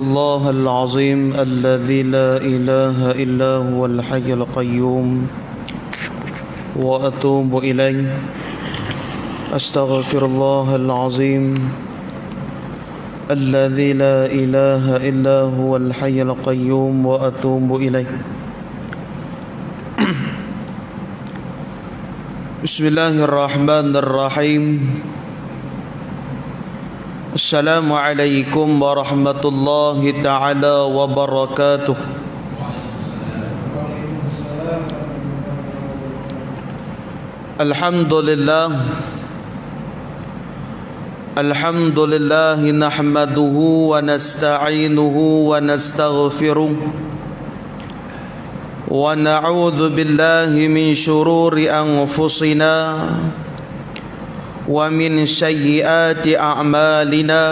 الله العظيم الذي لا إله إلا هو الحي القيوم وأتوب إليه أستغفر الله العظيم الذي لا إله إلا هو الحي القيوم وأتوب إليه بسم الله الرحمن الرحيم السلام عليكم ورحمة الله تعالى وبركاته الحمد لله نحمده ونستعينه ونستغفره ونعوذ بالله من شرور أنفسنا ومن سيئات أعمالنا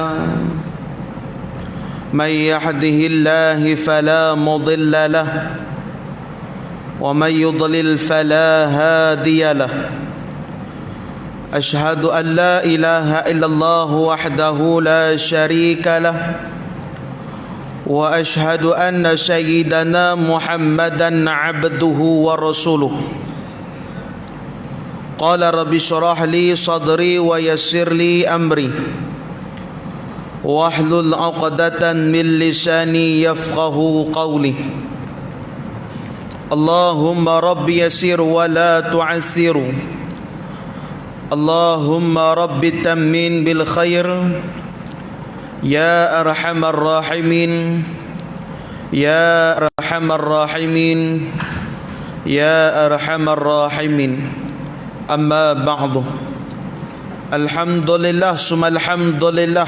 من يهده الله فلا مضل له ومن يضلل فلا هادي له أشهد أن لا إله إلا الله وحده لا شريك له وأشهد أن سيدنا محمدا عبده ورسوله قال رب اشرح لي صدري ويسر لي أمري واحلل عقدة من لساني يفقه قولي اللهم رب يسر ولا تعسر اللهم رب تمن بالخير يا أرحم الراحمين يا أرحم الراحمين يا أرحم الراحمين Amma ba'du. Alhamdulillah summa alhamdulillah.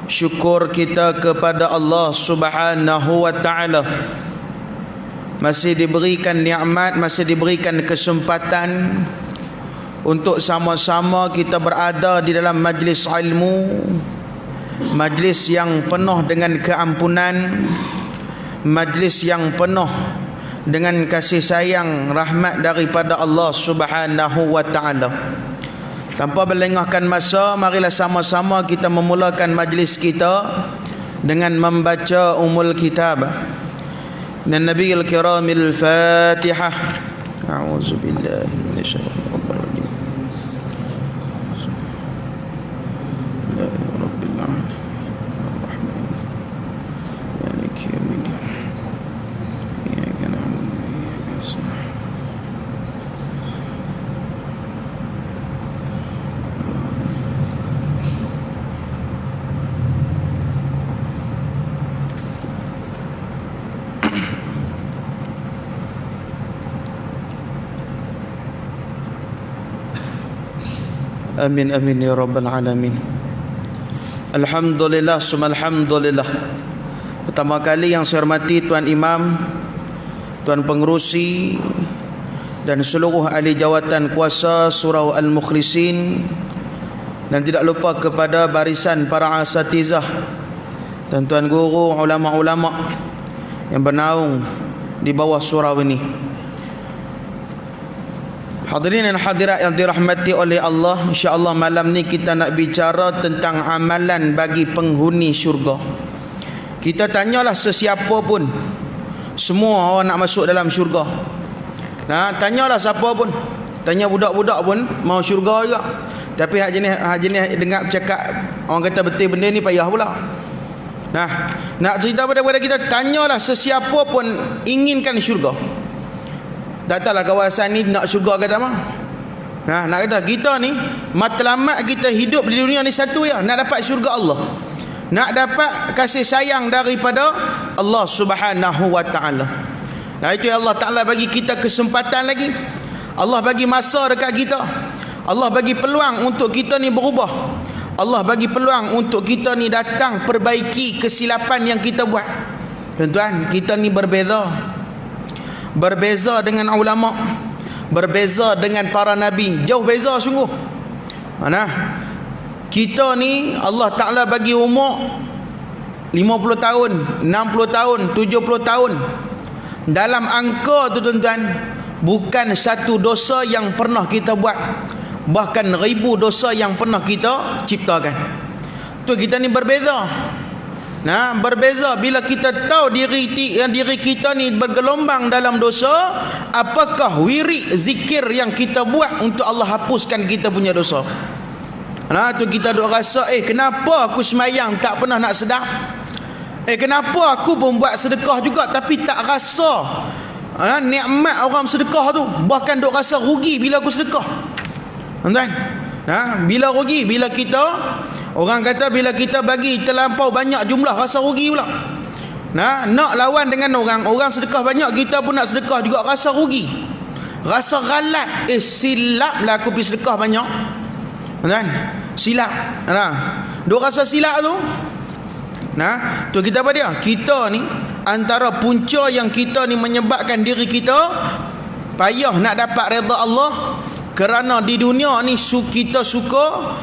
Syukur kita kepada Allah Subhanahu wa taala. Masih diberikan nikmat, masih diberikan kesempatan untuk sama-sama kita berada di dalam majlis ilmu, majlis yang penuh dengan keampunan, majlis yang penuh dengan kasih sayang rahmat daripada Allah Subhanahu wa taala. Tanpa berlengahkan masa, marilah sama-sama kita memulakan majlis kita dengan membaca Kitab dan Nabiyul Kiramil Fatihah. A'udzubillahi minasyaitonir rajim. Rabbil alamin. Ar-Rahman. Maliki yaumiddin. Amin amin ya rabbal alamin. Alhamdulillah summa alhamdulillah. Pertama kali yang saya hormati Tuan Imam, Tuan Pengerusi dan seluruh ahli jawatan kuasa Surau Al-Mukhlisin, dan tidak lupa kepada barisan para asatizah dan tuan guru, ulama-ulama yang bernaung di bawah surau ini. Hadirin dan hadirat yang dirahmati oleh Allah, insya-Allah malam ni kita nak bicara tentang amalan bagi penghuni syurga. Kita tanyalah sesiapa pun, semua orang nak masuk dalam syurga. Nah, tanyalah siapa pun. Tanya budak-budak pun mau syurga juga. Tapi hak jenis dengar bercakap orang kata betul benda ni payah pula. Nah, nak cerita pada kita, tanyalah sesiapa pun inginkan syurga. Datanglah kawasan ni nak syurga kata mah. Nah, nak kata kita ni matlamat kita hidup di dunia ni satu ya, nak dapat syurga Allah. Nak dapat kasih sayang daripada Allah Subhanahu wa taala. Nah, itu Allah Taala bagi kita kesempatan lagi. Allah bagi masa dekat kita. Allah bagi peluang untuk kita ni berubah. Allah bagi peluang untuk kita ni datang perbaiki kesilapan yang kita buat. Tuan-tuan, kita ni berbeza. Berbeza dengan ulama, berbeza dengan para nabi, jauh beza sungguh. Mana? Kita ni Allah Ta'ala bagi umur 50 tahun, 60 tahun, 70 tahun. Dalam angka tu tuan-tuan, bukan satu dosa yang pernah kita buat, bahkan ribu dosa yang pernah kita ciptakan. Tu kita ni berbeza. Nah, berbeza bila kita tahu diri kita ni bergelombang dalam dosa, apakah wirid zikir yang kita buat untuk Allah hapuskan kita punya dosa. Nah, tu kita duk rasa, kenapa aku semayang tak pernah nak sedap? Kenapa aku pun buat sedekah juga tapi tak rasa nikmat orang sedekah tu, bahkan duk rasa rugi bila aku sedekah. Tuan-tuan, bila rugi, bila kita, orang kata bila kita bagi terlampau banyak jumlah rasa rugi pula. Nak lawan dengan orang sedekah banyak, kita pun nak sedekah juga rasa rugi. Rasa galat, silap lah aku pergi sedekah banyak. Kan? Silap. Duk rasa silap tu. Tu kita apa dia? Kita ni antara punca yang kita ni menyebabkan diri kita payah nak dapat redha Allah, kerana di dunia ni kita suka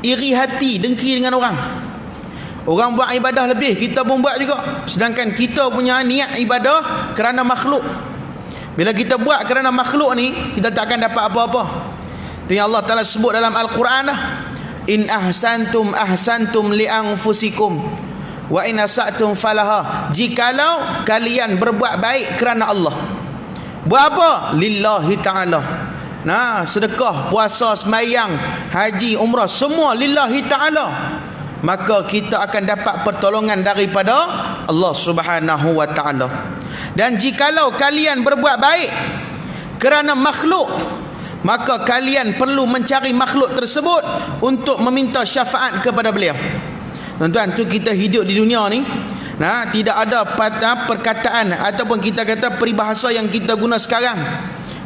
iri hati, dengki dengan orang. Orang buat ibadah lebih, kita pun buat juga. Sedangkan kita punya niat ibadah kerana makhluk. Bila kita buat kerana makhluk ni, kita tak akan dapat apa-apa. Itu yang Allah Ta'ala sebut dalam Al-Quran lah. In ahsantum ahsantum li anfusikum wa in asa'tum falaha. Jikalau kalian berbuat baik kerana Allah. Buat apa? Lillahi ta'ala. Sedekah, puasa, sembahyang, haji, umrah, semua lillahi ta'ala. Maka kita akan dapat pertolongan daripada Allah Subhanahu wa ta'ala. Dan jikalau kalian berbuat baik kerana makhluk, maka kalian perlu mencari makhluk tersebut untuk meminta syafaat kepada beliau. Tuan-tuan, tu kita hidup di dunia ni, tidak ada perkataan ataupun kita kata peribahasa yang kita guna sekarang.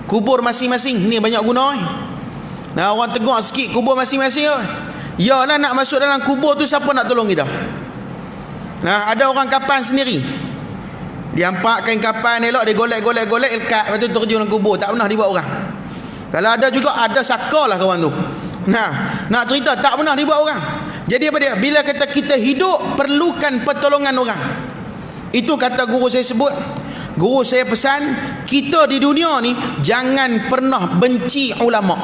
Kubur masing-masing ni banyak guna. Orang tegur sikit kubur masing-masing. Yalah, nak masuk dalam kubur tu siapa nak tolong kita? Ada orang kapan sendiri. Dia ampak kain kapan elok, dia golek-golek lekat, lepas tu terjun dalam kubur, tak pernah dibuat orang. Kalau ada juga, ada sakalah kawan tu. Nak cerita tak pernah dibuat orang. Jadi apa dia? Bila kata kita hidup, perlukan pertolongan orang. Itu kata guru saya sebut. Guru saya pesan, kita di dunia ni jangan pernah benci ulama.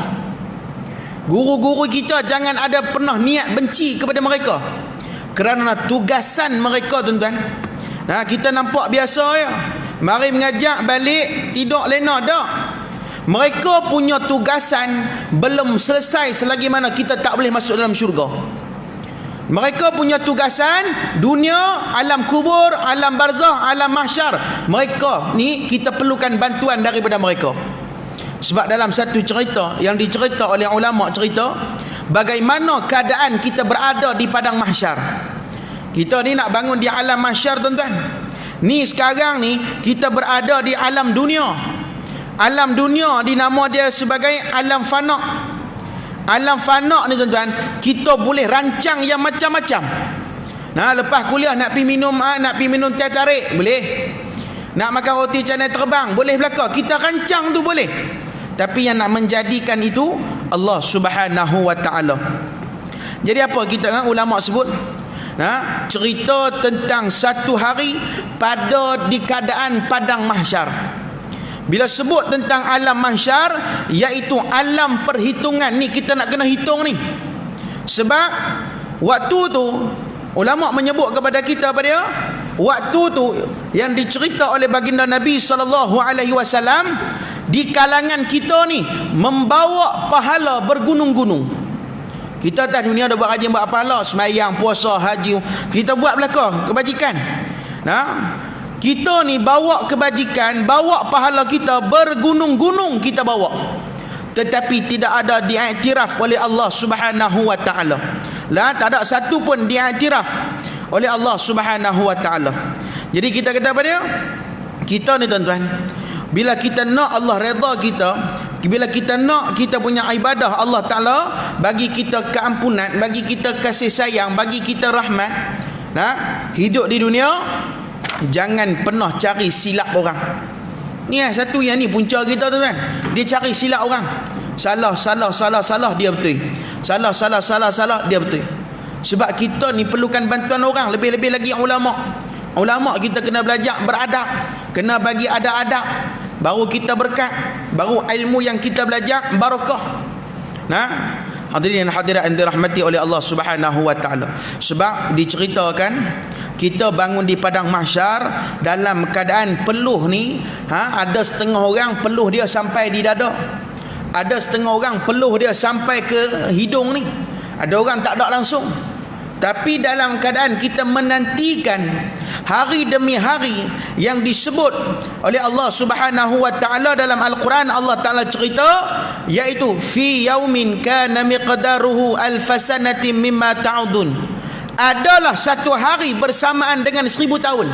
Guru-guru kita jangan ada pernah niat benci kepada mereka, kerana tugasan mereka, tuan-tuan. Kita nampak biasa ya, mari mengajak balik tidur lena dak. Mereka punya tugasan belum selesai selagi mana kita tak boleh masuk dalam syurga. Mereka punya tugasan dunia, alam kubur, alam barzah, alam mahsyar. Mereka ni kita perlukan bantuan daripada mereka. Sebab dalam satu cerita yang dicerita oleh ulama, cerita bagaimana keadaan kita berada di padang mahsyar. Kita ni nak bangun di alam mahsyar, tuan-tuan. Ni sekarang ni kita berada di alam dunia. Alam dunia dinama dia sebagai alam fana. Alam fana ni, tuan-tuan, kita boleh rancang yang macam-macam. Lepas kuliah nak pergi minum teh tarik, boleh. Nak makan roti canai terbang, boleh belaka. Kita rancang tu boleh. Tapi yang nak menjadikan itu Allah Subhanahu wa ta'ala. Jadi apa kita ulama sebut? Cerita tentang satu hari pada di keadaan padang mahsyar. Bila sebut tentang alam mahsyar, iaitu alam perhitungan ni, kita nak kena hitung ni. Sebab waktu tu ulama menyebut kepada kita apa dia? Waktu tu yang dicerita oleh baginda Nabi SAW, di kalangan kita ni membawa pahala bergunung-gunung. Kita atas dunia dah buat rajin, buat pahala, sembahyang, puasa, haji, kita buat belaka kebajikan. Kita ni bawa kebajikan, bawa pahala kita bergunung-gunung kita bawa. Tetapi tidak ada diiktiraf oleh Allah Subhanahu wa ta'ala. Tak ada satu pun diiktiraf oleh Allah Subhanahu wa ta'ala. Jadi kita kata apa dia? Kita ni, tuan-tuan, bila kita nak Allah redha kita, bila kita nak kita punya ibadah Allah Ta'ala bagi kita keampunan, bagi kita kasih sayang, bagi kita rahmat, hidup di dunia, jangan pernah cari silap orang. Ni satu yang ni punca kita, tuan-tuan. Dia cari silap orang. Salah dia betul. Salah dia betul. Sebab kita ni perlukan bantuan orang, lebih-lebih lagi ulama. Ulama kita kena belajar beradab, kena bagi adab-adab, baru kita berkat, baru ilmu yang kita belajar barakah. Hadirin hadirat yang dirahmati oleh Allah Subhanahu wa taala. Sebab diceritakan kita bangun di padang mahsyar dalam keadaan peluh ni, ada setengah orang peluh dia sampai di dada. Ada setengah orang peluh dia sampai ke hidung ni. Ada orang tak ada langsung. Tapi dalam keadaan kita menantikan hari demi hari yang disebut oleh Allah Subhanahu wa taala dalam Al-Quran, Allah Taala cerita iaitu fi yaumin kana miqdaruhu alfasanatin mimma ta'udun. Adalah satu hari bersamaan dengan 1000 tahun.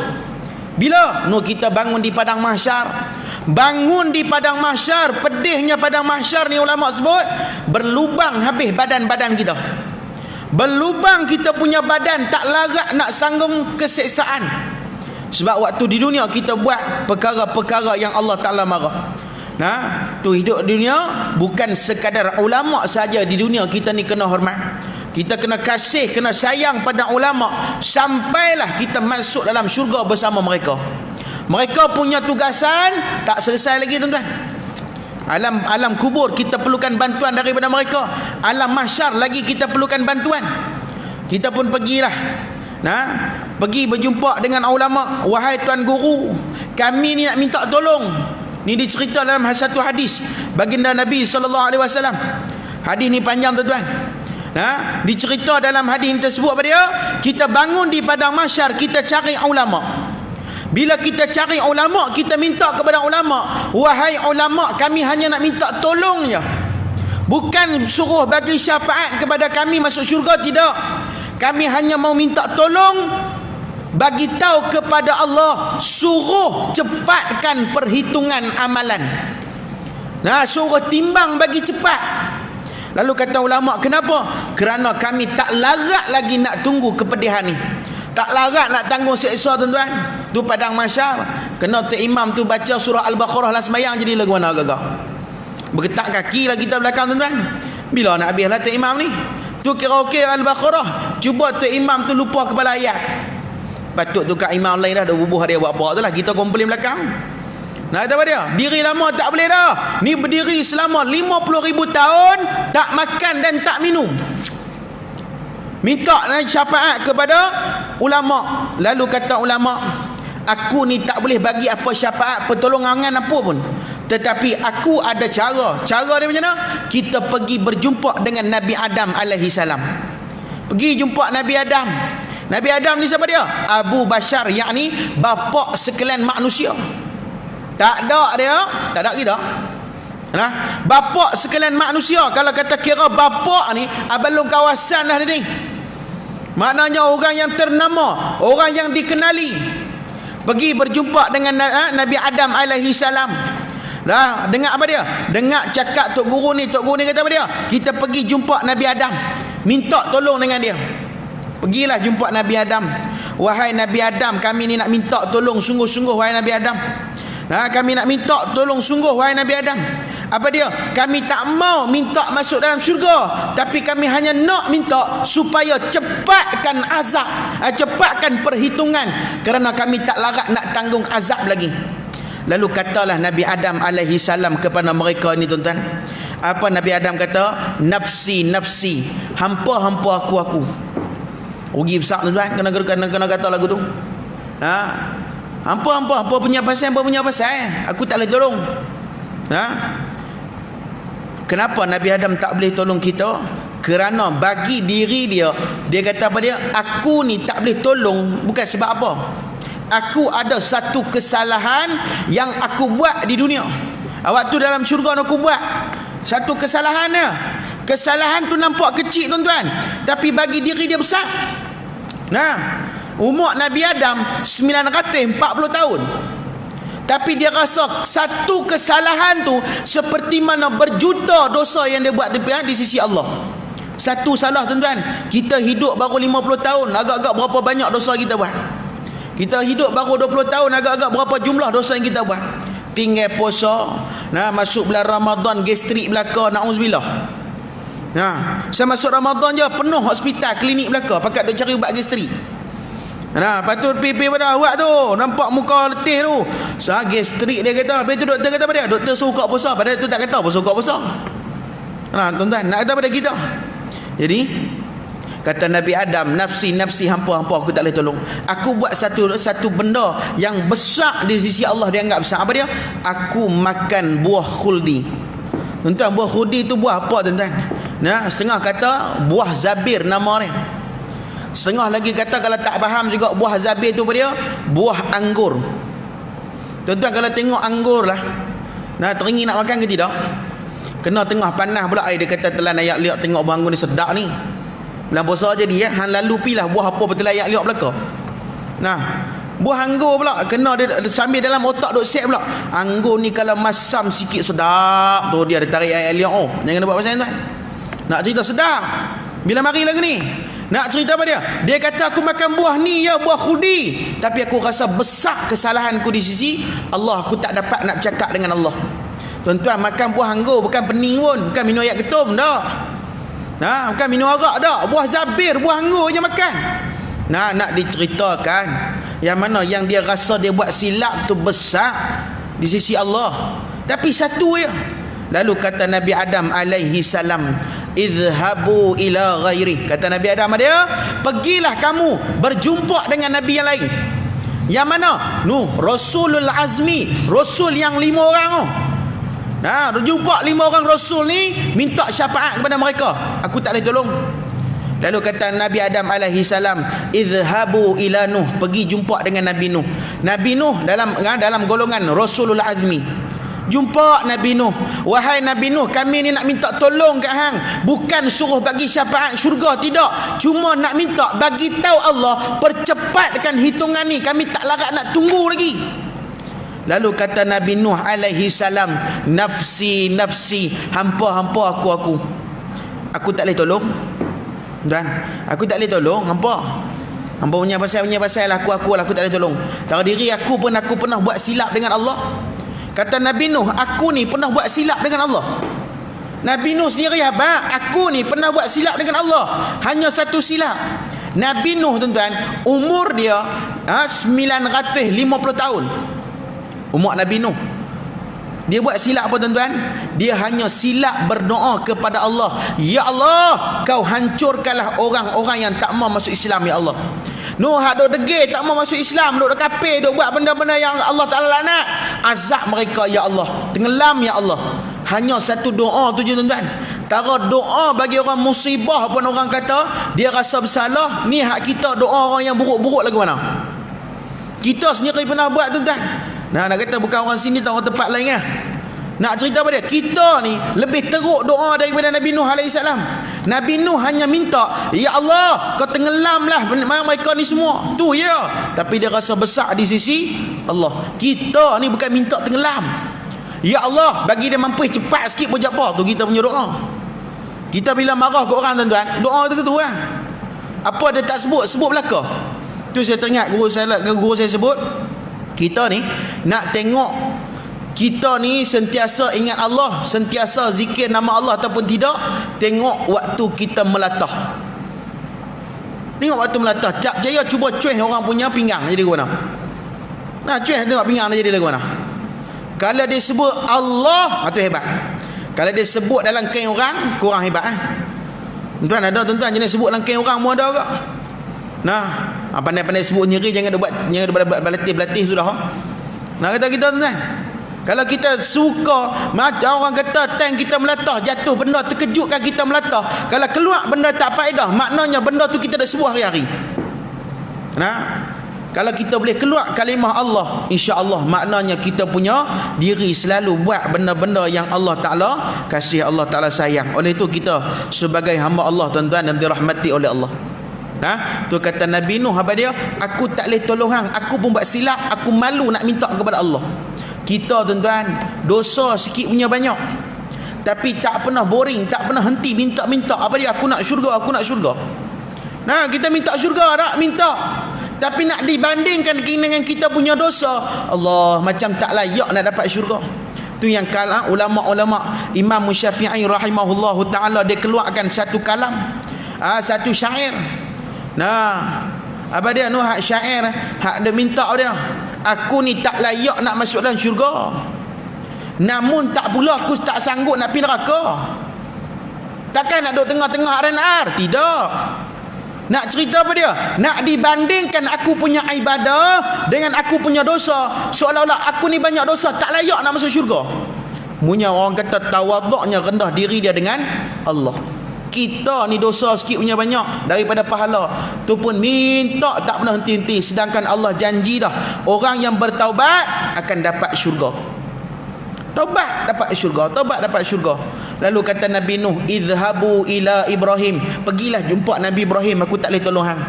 Bila kita bangun di padang mahsyar, bangun di padang mahsyar, pedihnya padang mahsyar ni ulama sebut berlubang habis badan-badan kita. Berlubang kita punya badan, tak larat nak sanggung keseksaan. Sebab waktu di dunia kita buat perkara-perkara yang Allah Ta'ala marah. Tu hidup di dunia bukan sekadar ulama saja. Di dunia kita ni kena hormat, kita kena kasih, kena sayang pada ulama sampailah kita masuk dalam syurga bersama mereka. Mereka punya tugasan tak selesai lagi tuan-tuan. Alam kubur kita perlukan bantuan daripada mereka. Alam mahsyar lagi kita perlukan bantuan. Kita pun pergilah, pergi berjumpa dengan ulama. Wahai tuan guru, kami ni nak minta tolong. Ni dicerita dalam satu hadis baginda Nabi SAW. Hadis ni panjang tuan-tuan. Dicerita dalam hadis tersebut apa dia? Kita bangun di padang mahsyar, kita cari ulama. Bila kita cari ulama, kita minta kepada ulama, wahai ulama, kami hanya nak minta tolong je. Bukan suruh bagi syafaat kepada kami masuk syurga, tidak. Kami hanya mau minta tolong, bagi tahu kepada Allah, suruh cepatkan perhitungan amalan. Suruh timbang bagi cepat. Lalu kata ulama, kenapa? Kerana kami tak larat lagi nak tunggu kepedihan ni. Tak larat nak tanggung seksa tuan-tuan. Tu padang mahsyar, kena tu imam tu baca surah Al-Baqarah lah sembahyang, jadi lagu mana agak-agak bergetak kaki lah kita belakang tuan-tuan. Bila nak habis lah tu imam ni? Tu kira okey Al-Baqarah, cuba tu imam tu lupa kepala ayat. Patut tu kat imam lain dah bubuh dia buat apa tu lah, kita komplain belakang. Nak kata apa dia? Diri lama tak boleh dah. Ni berdiri selama 50,000 tahun tak makan dan tak minum. Minta syafaat kepada ulama. Lalu kata ulama, aku ni tak boleh bagi apa syafaat, pertolongan apa pun. Tetapi aku ada cara. Cara dia macam mana? Kita pergi berjumpa dengan Nabi Adam alaihi salam. Pergi jumpa Nabi Adam. Nabi Adam ni siapa dia? Abu Bashar, yakni bapa sekalian manusia. Tak ada dia, tak ada kita. Bapa sekalian manusia. Kalau kata kira bapa ni, abang kawasan dah ni. Maknanya orang yang ternama, orang yang dikenali. Pergi berjumpa dengan Nabi Adam alaihi salam. Dengar apa dia? Dengar cakap tok guru ni kata apa dia? Kita pergi jumpa Nabi Adam, minta tolong dengan dia. Pergilah jumpa Nabi Adam. Wahai Nabi Adam, kami ni nak minta tolong sungguh-sungguh wahai Nabi Adam. Kami nak minta tolong sungguh wahai Nabi Adam. Apa dia? Kami tak mau minta masuk dalam syurga, tapi kami hanya nak minta supaya cepatkan azab, cepatkan perhitungan, kerana kami tak larat nak tanggung azab lagi. Lalu katalah Nabi Adam alaihi salam kepada mereka ni tuan-tuan. Apa Nabi Adam kata? Nafsi, nafsi, hampa aku. Rugi besar tuan-tuan, kena kata lagu tu. Hampa punya pasal, aku tak boleh tolong. Kenapa Nabi Adam tak boleh tolong kita? Kerana bagi diri dia kata apa dia? Aku ni tak boleh tolong bukan sebab apa? Aku ada satu kesalahan yang aku buat di dunia. Waktu dalam syurga aku buat satu kesalahan dia. Kesalahan tu nampak kecil tuan-tuan, tapi bagi diri dia besar. Umur Nabi Adam 940 tahun. Tapi dia rasa satu kesalahan tu seperti mana berjuta dosa yang dia buat di sisi Allah. Satu salah tuan-tuan, kita hidup baru 50 tahun, agak-agak berapa banyak dosa kita buat. Kita hidup baru 20 tahun, agak-agak berapa jumlah dosa yang kita buat. Tinggal puasa, masuk bulan Ramadan gastrik belaka, na'udzubillah. Saya masuk Ramadan je penuh hospital, klinik belaka, pakat duk cari ubat gastrik. Patut pipi pada awak tu, nampak muka letih tu. Gastrik dia kata. Habis tu doktor kata apa dia? Doktor suruh buka puasa, padahal tu tak kata apa suruh buka puasa. Tuan-tuan, nak kata pada kita, Jadi kata Nabi Adam, nafsi hampa aku tak boleh tolong. Aku buat satu benda yang besar di sisi Allah, dia anggap besar. Apa dia? Aku makan buah khuldi. Tuan-tuan, buah khuldi tu buah apa tuan-tuan? Nah, setengah kata buah zabir nama dia. Setengah lagi kata kalau tak faham juga buah zabir tu apa dia? Buah anggur. Tuan-tuan, kalau tengok anggur lah, nah, teringin nak makan ke tidak? Kena tengah panas pula air, dia kata telan ayak liak, tengok buah anggur ni sedap ni. Bulan puasa jadi hang lalu pilah buah apa betul ayak liak belaka. Nah, buah anggur pula kena dia sambil dalam otak duk set pula. Anggur ni kalau masam sikit sedap tu dia tarik ayak liak. Oh, jangan buat pasal tuan. Nak cerita sedap. Bila mari lagi ni? Nak cerita apa dia? Dia kata aku makan buah ni ya, buah khudi, tapi aku rasa besar kesalahanku di sisi Allah, aku tak dapat nak bercakap dengan Allah. Tuan-tuan, makan buah anggur bukan pening pun, bukan minum air ketum dak. Nah, bukan minum arak dak, buah zabir, buah anggur je makan. Nah, nak diceritakan yang mana yang dia rasa dia buat silap tu besar di sisi Allah. Tapi satu je. Lalu kata Nabi Adam alaihi salam, idhabu ila ghairi. Kata Nabi Adam dia, pergilah kamu berjumpa dengan Nabi yang lain. Yang mana? Nuh, Rasulul Azmi, Rasul yang 5 orang tu. Nah, berjumpa 5 orang Rasul ni, minta syafaat kepada mereka. Aku tak boleh tolong. Lalu kata Nabi Adam alaihi salam, idhabu ila Nuh, pergi jumpa dengan Nabi Nuh. Nabi Nuh dalam golongan Rasulul Azmi. Jumpa Nabi Nuh. Wahai Nabi Nuh, kami ni nak minta tolong kat hang. Bukan suruh bagi syafaat syurga, tidak. Cuma nak minta bagi tahu Allah, percepatkan hitungan ni. Kami tak larat nak tunggu lagi. Lalu kata Nabi Nuh alaihi salam, nafsi, hampa aku. Aku tak boleh tolong. Dan aku tak boleh tolong hampa. Hampa punya pasal aku tak boleh tolong. Tak diri aku pernah buat silap dengan Allah. Kata Nabi Nuh, aku ni pernah buat silap dengan Allah. Nabi Nuh sendiri apa? Aku ni pernah buat silap dengan Allah. Hanya satu silap. Nabi Nuh tuan-tuan, umur dia 950 tahun. Umur Nabi Nuh. Dia buat silap apa tuan-tuan? Dia hanya silap berdoa kepada Allah, ya Allah, kau hancurkanlah orang-orang yang tak mau masuk Islam, ya Allah. Nuh duk degil tak mau masuk Islam, duk kafir, duk buat benda-benda yang Allah Taala laknat. Azab mereka ya Allah, tenggelam ya Allah. Hanya satu doa tu je tuan-tuan. Tara doa bagi orang musibah pun orang kata dia rasa bersalah. Ni hak kita doa orang yang buruk-buruk lagu mana? Kita sendiri pernah buat tuan-tuan. Nah, nak kata bukan orang sini, tak orang tempat lain lah. Nak cerita apa dia? Kita ni lebih teruk doa daripada Nabi Nuh alaihi salam. Nabi Nuh hanya minta, ya Allah, kau tenggelamlah mereka ni semua. Tu ya. Tapi dia rasa besar di sisi Allah. Kita ni bukan minta tenggelam. Ya Allah, bagi dia mampu cepat sikit pun apa. Tu kita punya doa. Kita bila marah ke orang tuan-tuan, doa tu lah. Apa dia tak sebut belaka. Tu saya teringat guru saya sebut, kita ni nak tengok kita ni sentiasa ingat Allah, sentiasa zikir nama Allah ataupun tidak, tengok waktu kita melatah. Tengok waktu melatah. Tak percaya, cuba cuih orang punya pinggang jadi ke mana. Nah, cuih tengok pinggang dia jadi ke mana. Kalau dia sebut Allah, itu hebat. Kalau dia sebut dalam kain orang, kurang hebat. Tuan ada tuan-tuan jenis sebut dalam kain orang mu ada ke? Nah, pandai-pandai sebut nyeri, jangan buat berlatih sudah. Nah, kata kita tuan-tuan, kalau kita suka, macam orang kata tank kita melatah, jatuh benda terkejutkan kita melatah. Kalau keluar benda tak faedah, maknanya benda tu kita dah sebut hari-hari. Nah, kalau kita boleh keluar kalimah Allah, insya-Allah maknanya kita punya diri selalu buat benda-benda yang Allah Taala kasih, Allah Taala sayang. Oleh itu kita sebagai hamba Allah tuan-tuan yang dirahmati oleh Allah. Nah, tu kata Nabi Nuh apa dia? Aku tak boleh tolong hang, aku pun buat silap, aku malu nak minta kepada Allah. Kita tuan-tuan, dosa sikit punya banyak. Tapi tak pernah boring, tak pernah henti minta-minta. Apa dia? Aku nak syurga, aku nak syurga. Nah, kita minta syurga tak? Minta. Tapi nak dibandingkan dengan kita punya dosa, Allah macam tak layak nak dapat syurga. Tu yang kalam ulama-ulama Imam Syafi'i rahimahullahu taala dia keluarkan satu kalam, satu syair. Nah, apa dia? Hak syair, hak dia minta dia, aku ni tak layak nak masuk dalam syurga, namun tak pula aku tak sanggup nak pergi neraka. Takkan nak duduk tengah-tengah R&R. Tidak. Nak cerita apa dia? Nak dibandingkan aku punya ibadah dengan aku punya dosa. Seolah-olah aku ni banyak dosa, tak layak nak masuk syurga. Punya orang kata tawaduknya rendah diri dia dengan Allah. Kita ni dosa sikit punya banyak daripada pahala. Tu pun minta tak pernah henti-henti. Sedangkan Allah janji dah, orang yang bertaubat akan dapat syurga. Taubat dapat syurga, taubat dapat syurga. Lalu kata Nabi Nuh, "Idhabu ila Ibrahim." Pergilah jumpa Nabi Ibrahim, aku tak boleh tolong hang.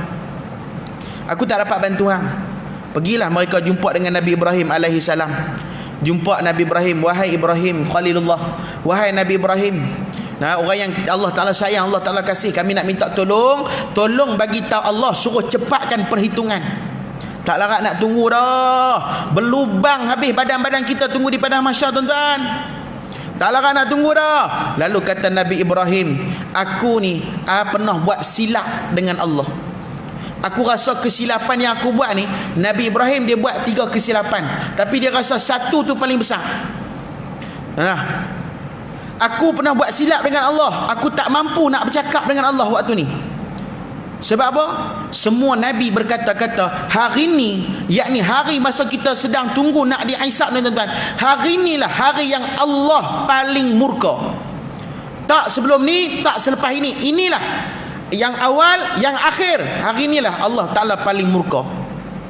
Aku tak dapat bantu hang. Pergilah mereka jumpa dengan Nabi Ibrahim alaihi salam. Jumpa Nabi Ibrahim, wahai Ibrahim Khalilullah, wahai Nabi Ibrahim. Nah, orang yang Allah Ta'ala sayang, Allah Ta'ala kasih, kami nak minta tolong. Tolong bagi tahu Allah, suruh cepatkan perhitungan. Tak larat nak tunggu dah. Berlubang habis badan-badan kita tunggu di padang mahsyar, tuan-tuan. Tak larat nak tunggu dah. Lalu kata Nabi Ibrahim, aku ni pernah buat silap dengan Allah. Aku rasa kesilapan yang aku buat ni, Nabi Ibrahim dia buat 3 kesilapan, tapi dia rasa satu tu paling besar. Aku pernah buat silap dengan Allah. Aku tak mampu nak bercakap dengan Allah waktu ni. Sebab apa? Semua Nabi berkata-kata, hari ni, yakni hari masa kita sedang tunggu nak dihisab ni, tuan-tuan, hari inilah hari yang Allah paling murka. Tak sebelum ni, tak selepas ini. Inilah yang awal, yang akhir. Hari inilah Allah Ta'ala paling murka.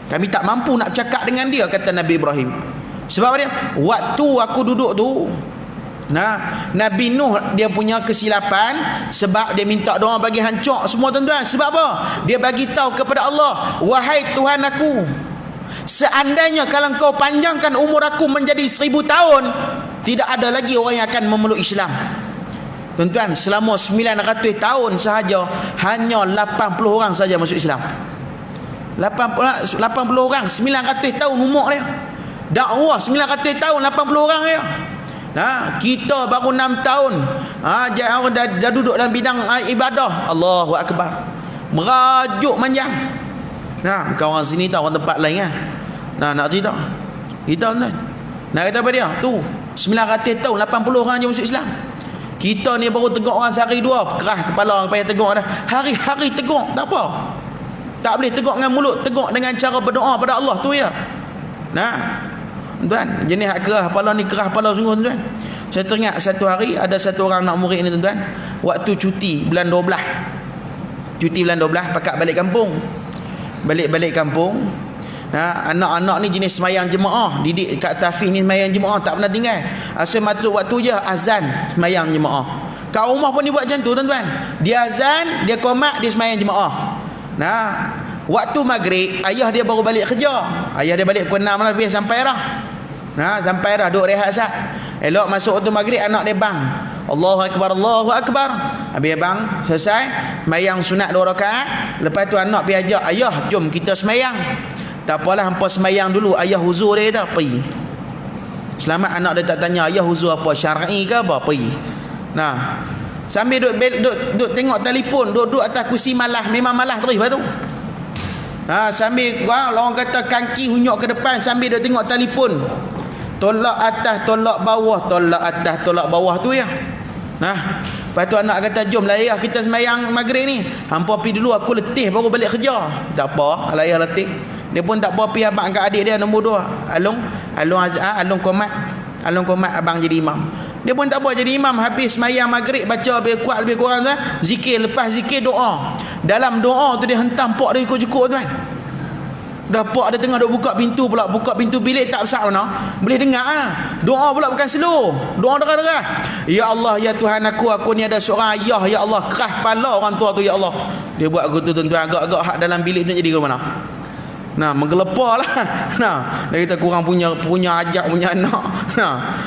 Kami tak mampu nak cakap dengan dia, kata Nabi Ibrahim. Sebab dia, waktu aku duduk tu, Nabi Nuh dia punya kesilapan sebab dia minta doa bagi hancur semua, tuan-tuan. Sebab apa? Dia bagi tahu kepada Allah, wahai Tuhan aku, seandainya kalau kau panjangkan umur aku menjadi 1000 tahun, tidak ada lagi orang yang akan memeluk Islam. Tuan-tuan, selama 900 tahun sahaja, hanya 80 orang saja masuk Islam. 80 orang, 900 tahun umur dia. Dakwah 900 tahun, 80 orang dia. Kita baru 6 tahun. Dah duduk dalam bidang ibadah. Allahu Akbar. Merajuk manjang. Bukan orang sini tahu, orang tempat lain kan. Nak cerita. Kita tuan. Nak kata apa dia? Tu 900 tahun 80 orang je masuk Islam. Kita ni baru tegur orang sehari dua, kerah kepala orang payah tegur dah. Hari-hari tegur, tak apa. Tak boleh tegur dengan mulut, tegur dengan cara berdoa pada Allah tu ya. Tuan, jenis hak kerah kepala ni kerah kepala sungguh, tuan. Saya teringat satu hari ada satu orang nak murid ni, tuan. Waktu cuti bulan 12. Cuti bulan 12 pakat balik kampung. Balik kampung. Anak-anak ni jenis semayang jemaah. Didik kat Tafiz ni semayang jemaah, tak pernah tinggal. Asal masuk waktu je azan semayang jemaah. Kat rumah pun dia buat macam tu, tuan-tuan. Dia azan, dia qomat, dia semayang jemaah. Waktu maghrib ayah dia baru balik kerja. Ayah dia balik pukul 6 lah, biar sampai dah. Sampai dah duduk rehat sat. Elok masuk waktu maghrib, anak dia bang, Allahu Akbar, Allahu Akbar. Habis bang selesai semayang sunat 2 rakaat. Lepas tu anak pergi ajak, ayah jom kita semayang. Tak apalah, hampa semayang dulu, ayah huzur dia kata, pergi. Selamat anak dia tak tanya ayah huzur apa, syar'i ke apa, pergi. Sambil duduk tengok telefon, duduk atas kursi malah, memang malah terus lepas tu. Sambil orang kata kaki hunyuk ke depan sambil duduk tengok telefon. Tolak atas, tolak bawah, tolak atas, tolak bawah tu ya. Lepas tu anak kata, jomlah ayah kita semayang maghrib ni. Hampa pergi dulu, aku letih baru balik kerja. Tak apa, ayah letih. Dia pun tak apa, pergi abang kat adik dia nombor 2. Alung komat abang jadi imam. Dia pun tak apa jadi imam. Habis semayang maghrib, baca lebih kuat lebih kurang tu, zikir, lepas zikir doa. Dalam doa tu dia hentam pak dia cukup-cukup, tuan. Dah pak dia tengah duk buka pintu pula, buka pintu bilik tak besar mana. Boleh dengar doa pula bukan slow. Doa derah-derah. Ya Allah, ya Tuhan aku ni ada seorang ayah, ya Allah, kerah kepala orang tua tu ya Allah. Dia buat aku tu, tuan-tuan, agak-agak hak dalam bilik tu jadi ke mana? Menggelepar lah. Dia kata kurang punya ajak punya anak.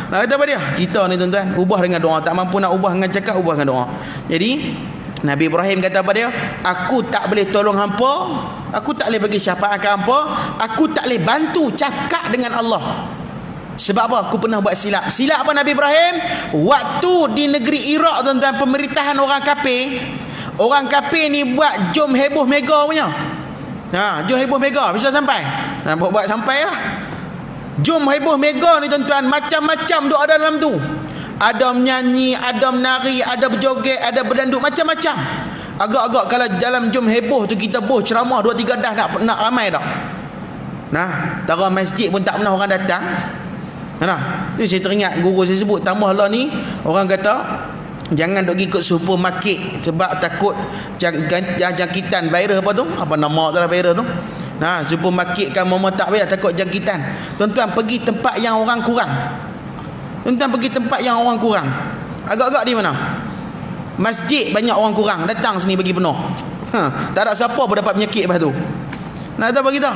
Kata apa dia? Kita ni, tuan-tuan, ubah dengan doa. Tak mampu nak ubah dengan cakap, ubah dengan doa. Jadi Nabi Ibrahim kata apa dia? Aku tak boleh tolong hampa, aku tak boleh bagi syafaat ke hampa, aku tak boleh bantu cakap dengan Allah. Sebab apa? Aku pernah buat silap. Silap apa Nabi Ibrahim? Waktu di negeri Iraq, tuan-tuan, pemerintahan orang kafir. Orang kafir ni buat jom heboh mega punya. Jom heboh mega bisa sampai. Buat sampai lah. Jom heboh mega ni, tuan-tuan, macam-macam duk ada dalam tu. Ada menyanyi, ada menari, ada berjoget, ada berdanduk, macam-macam. Agak-agak kalau dalam jom heboh tu kita boh ceramah 2-3 dah nak ramai dah. Nah, tara masjid pun tak pernah orang datang. Nah, tu saya teringat guru saya sebut tambahlah ni, orang kata jangan duk ikut supermarket sebab takut jangkitan virus apa tu? Apa nama tu lah virus tu? Nah, supermarket kan mama tak payah takut jangkitan. Tuan-tuan pergi tempat yang orang kurang. Tuan-tuan pergi tempat yang orang kurang. Agak-agak di mana? Masjid banyak orang kurang, datang sini bagi penuh. Tak ada siapa pun dapat penyakit lepas tu. Nak tahu bagi tahu?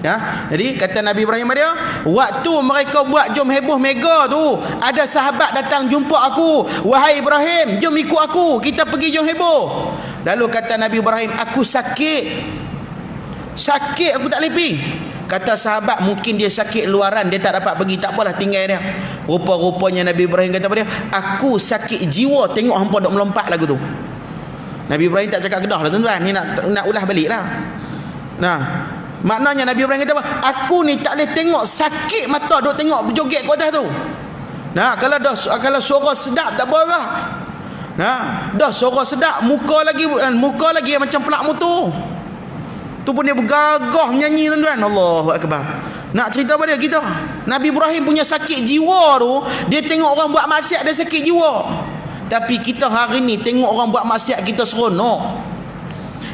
Ya, jadi kata Nabi Ibrahim dia, waktu mereka buat jom heboh mega tu, ada sahabat datang jumpa aku, wahai Ibrahim, jom ikut aku, kita pergi jom heboh. Lalu kata Nabi Ibrahim, aku sakit, aku tak boleh pergi. Kata sahabat, mungkin dia sakit luaran, dia tak dapat pergi, tak apalah, tinggal dia. Rupa-rupanya Nabi Ibrahim kata pada dia, aku sakit jiwa tengok hampa duk melompat lagu tu. Nabi Ibrahim tak cakap kedah lah tuan-tuan, ni nak ulah balik lah. Nah, maknanya Nabi Ibrahim kata apa? Aku ni tak boleh tengok, sakit mata duk tengok berjoget kat atas tu. Nah, kalau suara sedap tak berarah. Nah, dah suara sedap, muka lagi yang macam pelak motor. Tu pun dia bergagah menyanyi tuan-tuan. Allahu akbar. Nak cerita pada kita, Nabi Ibrahim punya sakit jiwa tu, dia tengok orang buat maksiat dia sakit jiwa. Tapi kita hari ni tengok orang buat maksiat kita seronok.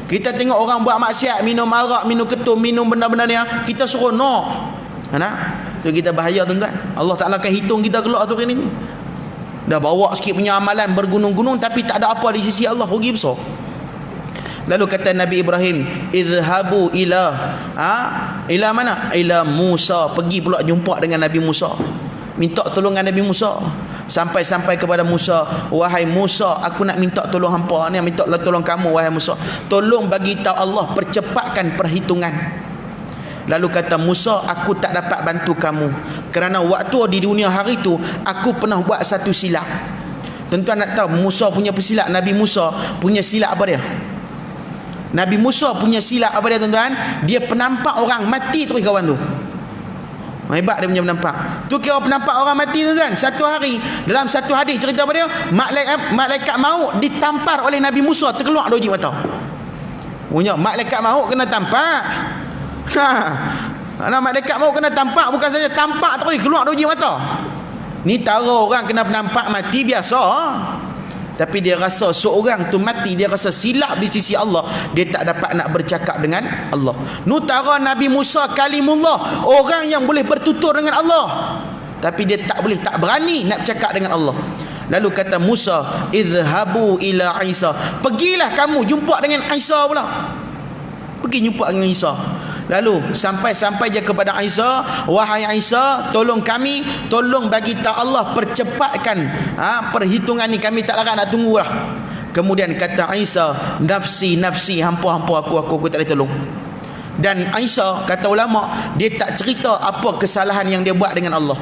Kita tengok orang buat maksiat, minum arak, minum ketum, minum benda-benda ni, kita seronok. Nah, tu kita bahaya tuan-tuan. Allah Taala akan hitung kita kelak tu hari ni. Dah bawa sikit punya amalan bergunung-gunung tapi tak ada apa di sisi Allah, rugi besar. Lalu kata Nabi Ibrahim, izhabu ila mana? Ila Musa, pergi pula jumpa dengan Nabi Musa. Minta tolongan Nabi Musa. Sampai kepada Musa, wahai Musa, aku nak minta tolong hampa ni, minta tolong kamu wahai Musa. Tolong bagi tahu Allah, percepatkan perhitungan. Lalu kata Musa, aku tak dapat bantu kamu kerana waktu di dunia hari tu aku pernah buat satu silap. Tuan-tuan nak tahu Musa punya pesilap, Nabi Musa punya silap apa dia? Nabi Musa punya silap apa dia tuan-tuan? Dia penampak orang mati terus kawan tu. Hebat dia punya penampak. Tu kira penampak orang mati tuan-tuan. Satu hari, dalam satu hadis cerita apa dia? Malaikat maut ditampar oleh Nabi Musa, terkeluar 2 biji mata. Punya malaikat maut kena tampak. Malaikat maut kena tampak, bukan saja tampak terus keluar 2 biji mata. Ni tara orang kena penampak mati biasa. Tapi dia rasa seorang tu mati, dia rasa silap di sisi Allah, dia tak dapat nak bercakap dengan Allah. Nutara Nabi Musa kalimullah, orang yang boleh bertutur dengan Allah, tapi dia tak berani nak bercakap dengan Allah. Lalu kata Musa, izhabu ila Isa, pergilah kamu jumpa dengan Isa pula. Pergi jumpa dengan Isa. Lalu sampai je kepada Isa, wahai Isa, tolong kami, tolong bagi tahu Allah, percepatkan perhitungan ni, kami tak larat nak tunggu lah. Kemudian kata Isa, nafsi hampa aku tak boleh tolong. Dan Isa, kata ulama, dia tak cerita apa kesalahan yang dia buat dengan Allah.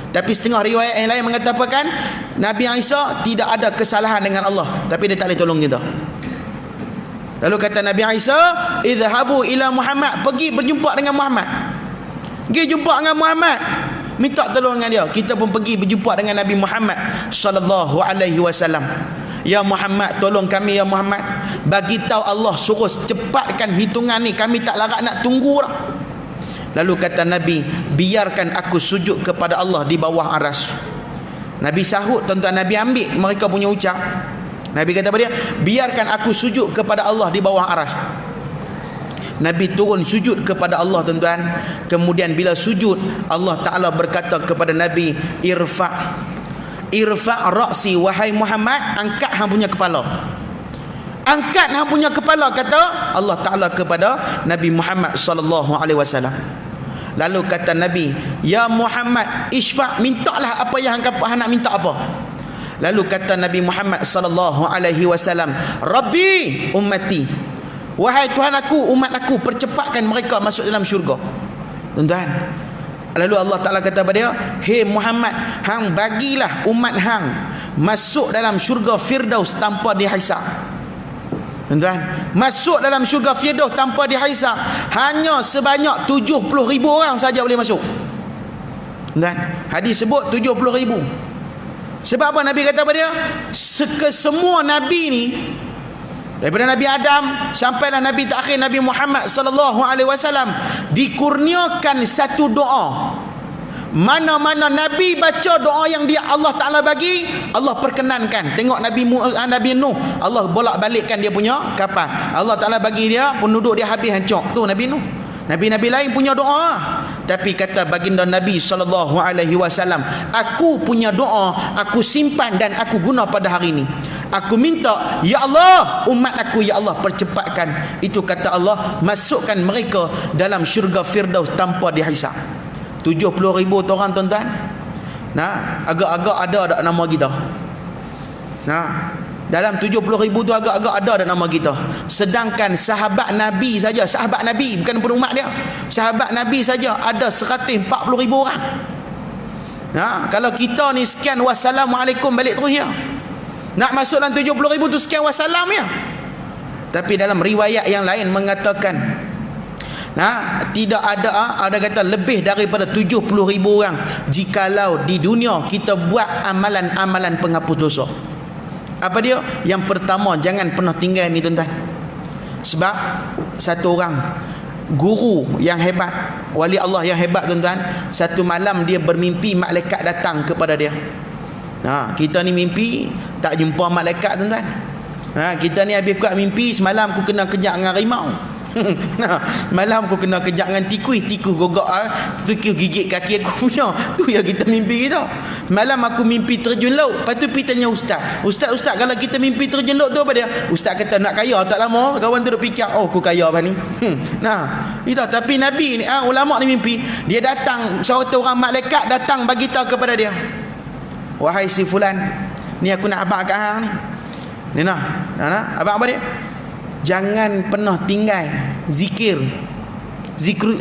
Tapi setengah riwayat yang lain mengatakan Nabi Isa tidak ada kesalahan dengan Allah, tapi dia tak boleh tolong kita. Lalu kata Nabi Isa, izhabu ila Muhammad, pergi berjumpa dengan Muhammad. Pergi jumpa dengan Muhammad, minta tolong dengan dia. Kita pun pergi berjumpa dengan Nabi Muhammad sallallahu alaihi wasallam. Ya Muhammad, tolong kami ya Muhammad, bagi tahu Allah, suruh cepatkan hitungan ni, kami tak larat nak tunggu dah. Lalu kata Nabi, biarkan aku sujud kepada Allah di bawah aras. Nabi sahut tuan-tuan, Nabi ambil mereka punya ucap. Nabi kata pada dia, biarkan aku sujud kepada Allah di bawah aras. Nabi turun sujud kepada Allah tuan-tuan. Kemudian bila sujud, Allah Ta'ala berkata kepada Nabi, irfa' ra'si, wahai Muhammad, angkat hang punya kepala. Angkat hang punya kepala, kata Allah Ta'ala kepada Nabi Muhammad sallallahu alaihi wasallam. Lalu kata Nabi, ya Muhammad, isfa', mintalah apa yang hang nak minta apa. Lalu kata Nabi Muhammad sallallahu alaihi wasallam, Rabbi ummati, wahai Tuhan aku, umat aku, percepatkan mereka masuk dalam syurga. Tuan-tuan, lalu Allah Ta'ala kata pada dia, hei Muhammad, hang bagilah umat hang masuk dalam syurga Firdaus tanpa dihisab. Tuan-tuan, masuk dalam syurga Firdaus tanpa dihisab, hanya sebanyak 70,000 orang saja boleh masuk. Tuan-tuan, hadis sebut 70,000. Sebab apa Nabi kata apa dia? Semua Nabi ni, daripada Nabi Adam sampailah Nabi terakhir Nabi Muhammad sallallahu alaihi wasallam, dikurniakan satu doa. Mana-mana Nabi baca doa yang dia Allah Ta'ala bagi, Allah perkenankan. Tengok Nabi Nuh, Allah bolak-balikkan dia punya kapal. Allah Ta'ala bagi dia, penduduk dia habis hancur. Tu Nabi Nuh. Nabi-nabi lain punya doa, tapi kata baginda Nabi sallallahu alaihi wasallam, aku punya doa aku simpan dan aku guna pada hari ini. Aku minta, ya Allah, umat aku ya Allah percepatkan. Itu kata Allah, masukkan mereka dalam syurga Firdaus tanpa dihisab. 70,000 orang tuan-tuan. Nah, agak-agak ada tak nama kita? Nah, dalam 70,000 tu agak-agak ada dah nama kita. Sedangkan sahabat Nabi saja, sahabat Nabi bukan penumat dia, sahabat Nabi saja ada 140,000 orang. Nah, kalau kita ni sekian wassalamualaikum balik terus ya. Nak masuk dalam 70,000 tu sekian wassalam ya. Tapi dalam riwayat yang lain mengatakan, nah, tidak ada kata lebih daripada 70,000 orang jikalau di dunia kita buat amalan-amalan penghapus dosa. Apa dia? Yang pertama, jangan pernah tinggal ni tuan-tuan. Sebab satu orang guru yang hebat, wali Allah yang hebat tuan-tuan, satu malam dia bermimpi malaikat datang kepada dia. Nah, kita ni mimpi tak jumpa malaikat tuan-tuan. Nah, kita ni habis kuat mimpi, semalam aku kena kejak dengan harimau. Nah, malam aku kena kejak dengan tikus gogok tikus gigit kaki aku punya. Tu yang kita mimpi kita. Malam aku mimpi terjun laut. Lepas tu pergi tanya ustaz, kalau kita mimpi terjun laut tu apa dia? Ustaz kata nak kaya tak lama. Kawan tu duk fikir, oh aku kaya apa ni. Nah, itu tapi Nabi ni, ulama ni mimpi, dia datang, seorang orang malaikat datang bagi tahu kepada dia, wahai si fulan, ni aku nak abang kat hang ni. Ni nah, abang apa dia? Jangan pernah tinggal zikir.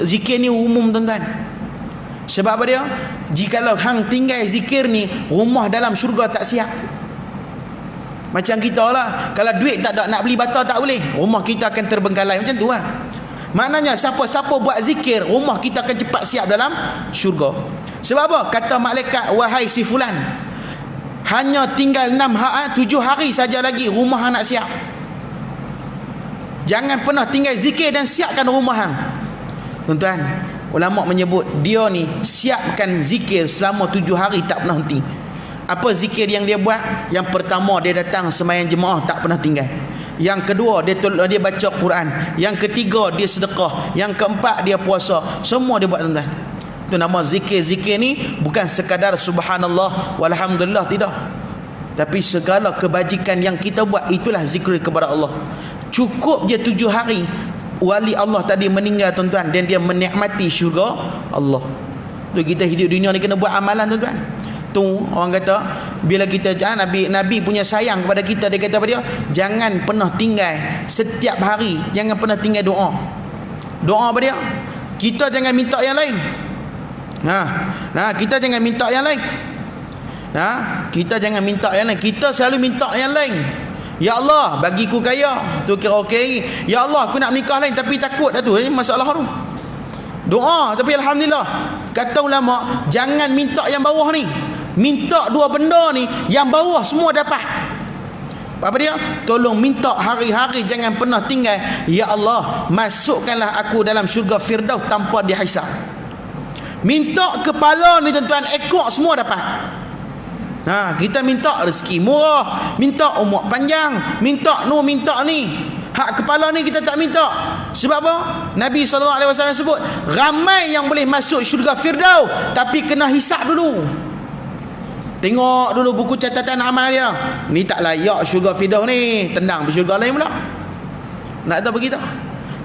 Zikir ni umum tuan-tuan. Sebab apa dia? Jikalau hang tinggal zikir ni, rumah dalam syurga tak siap. Macam kita lah, kalau duit tak ada nak beli bata tak boleh, rumah kita akan terbengkalai. Macam tu lah. Maknanya siapa-siapa buat zikir, rumah kita akan cepat siap dalam syurga. Sebab apa? Kata malaikat, wahai si fulan, hanya tinggal 7 hari saja lagi rumah hang nak siap. Jangan pernah tinggal zikir dan siapkan rumah hang. Tuan-tuan, ulama menyebut dia ni siapkan zikir selama 7 hari tak pernah henti. Apa zikir yang dia buat? Yang pertama, dia datang sembahyang jemaah tak pernah tinggal. Yang kedua, dia baca Quran. Yang ketiga, dia sedekah. Yang keempat, dia puasa. Semua dia buat tuan-tuan. Itu nama zikir-zikir ni bukan sekadar subhanallah walhamdulillah, tidak. Tapi segala kebajikan yang kita buat, itulah zikir kepada Allah. Cukup je 7 hari wali Allah tadi meninggal tuan-tuan, dan dia menikmati syurga Allah. Tu kita hidup dunia ni kena buat amalan tuan-tuan. Tu orang kata bila kita Nabi punya sayang kepada kita, dia kata apa dia? Jangan pernah tinggal setiap hari, jangan pernah tinggal doa. Doa apa dia? Kita jangan minta yang lain. Nah, kita jangan minta yang lain. Kita jangan minta yang lain. Kita selalu minta yang lain. Ya Allah, bagiku kaya. Tu kira okey. Ya Allah, aku nak menikah lain tapi takut dah tu masalah tu. Doa, tapi alhamdulillah. Kata ulama, jangan minta yang bawah ni. Minta 2 benda ni, yang bawah semua dapat. Apa dia? Tolong minta hari-hari, jangan pernah tinggal. Ya Allah, masukkanlah aku dalam syurga Firdaus tanpa dihisab. Minta kepala ni tuan-tuan, ekor semua dapat. Kita minta rezeki murah, minta umur panjang, minta ni. Hak kepala ni kita tak minta. Sebab apa? Nabi SAW sebut, ramai yang boleh masuk syurga Firdaus, tapi kena hisap dulu. Tengok dulu buku catatan amal dia. Ni tak layak syurga Firdaus ni, tendang pergi syurga lain pula. Nak tahu begitu?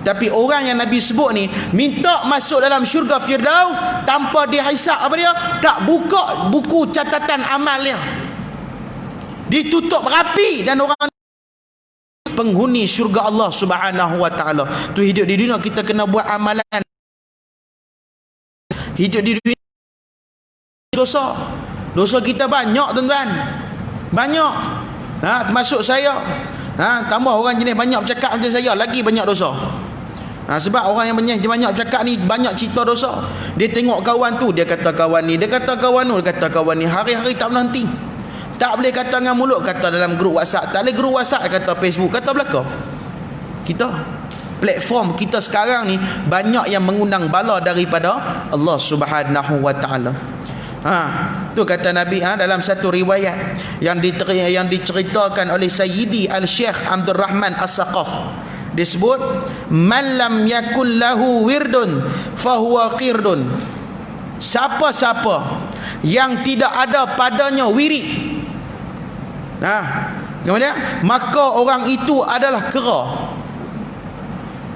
Tapi orang yang Nabi sebut ni minta masuk dalam syurga Firdaus tanpa dihisap, apa dia? Tak buka buku catatan amal dia, ditutup rapi, dan orang penghuni syurga Allah Subhanahu wa taala. Tu hidup di dunia kita kena buat amalan. Hidup di dunia dosa kita banyak tuan-tuan. Banyak. Termasuk saya. Tambah orang jenis banyak bercakap macam saya, lagi banyak dosa. Sebab orang yang banyak bercakap ni banyak cerita dosa. Dia tengok kawan tu, dia kata kawan ni, dia kata kawan tu, dia kata kawan ni, hari-hari tak berhenti. Tak boleh kata dengan mulut, kata dalam grup WhatsApp. Tak boleh grup WhatsApp, kata Facebook, kata belakang. Kita platform kita sekarang ni banyak yang mengundang bala daripada Allah Subhanahu wa taala. Tu kata Nabi dalam satu riwayat yang diceritakan oleh Sayyidi Al-Syekh Abdul Rahman As-Saqaf, disebut man lam yakul lahu wirdun fahuwa qirdun. Siapa-siapa yang tidak ada padanya wirid, kemudian maka orang itu adalah kera.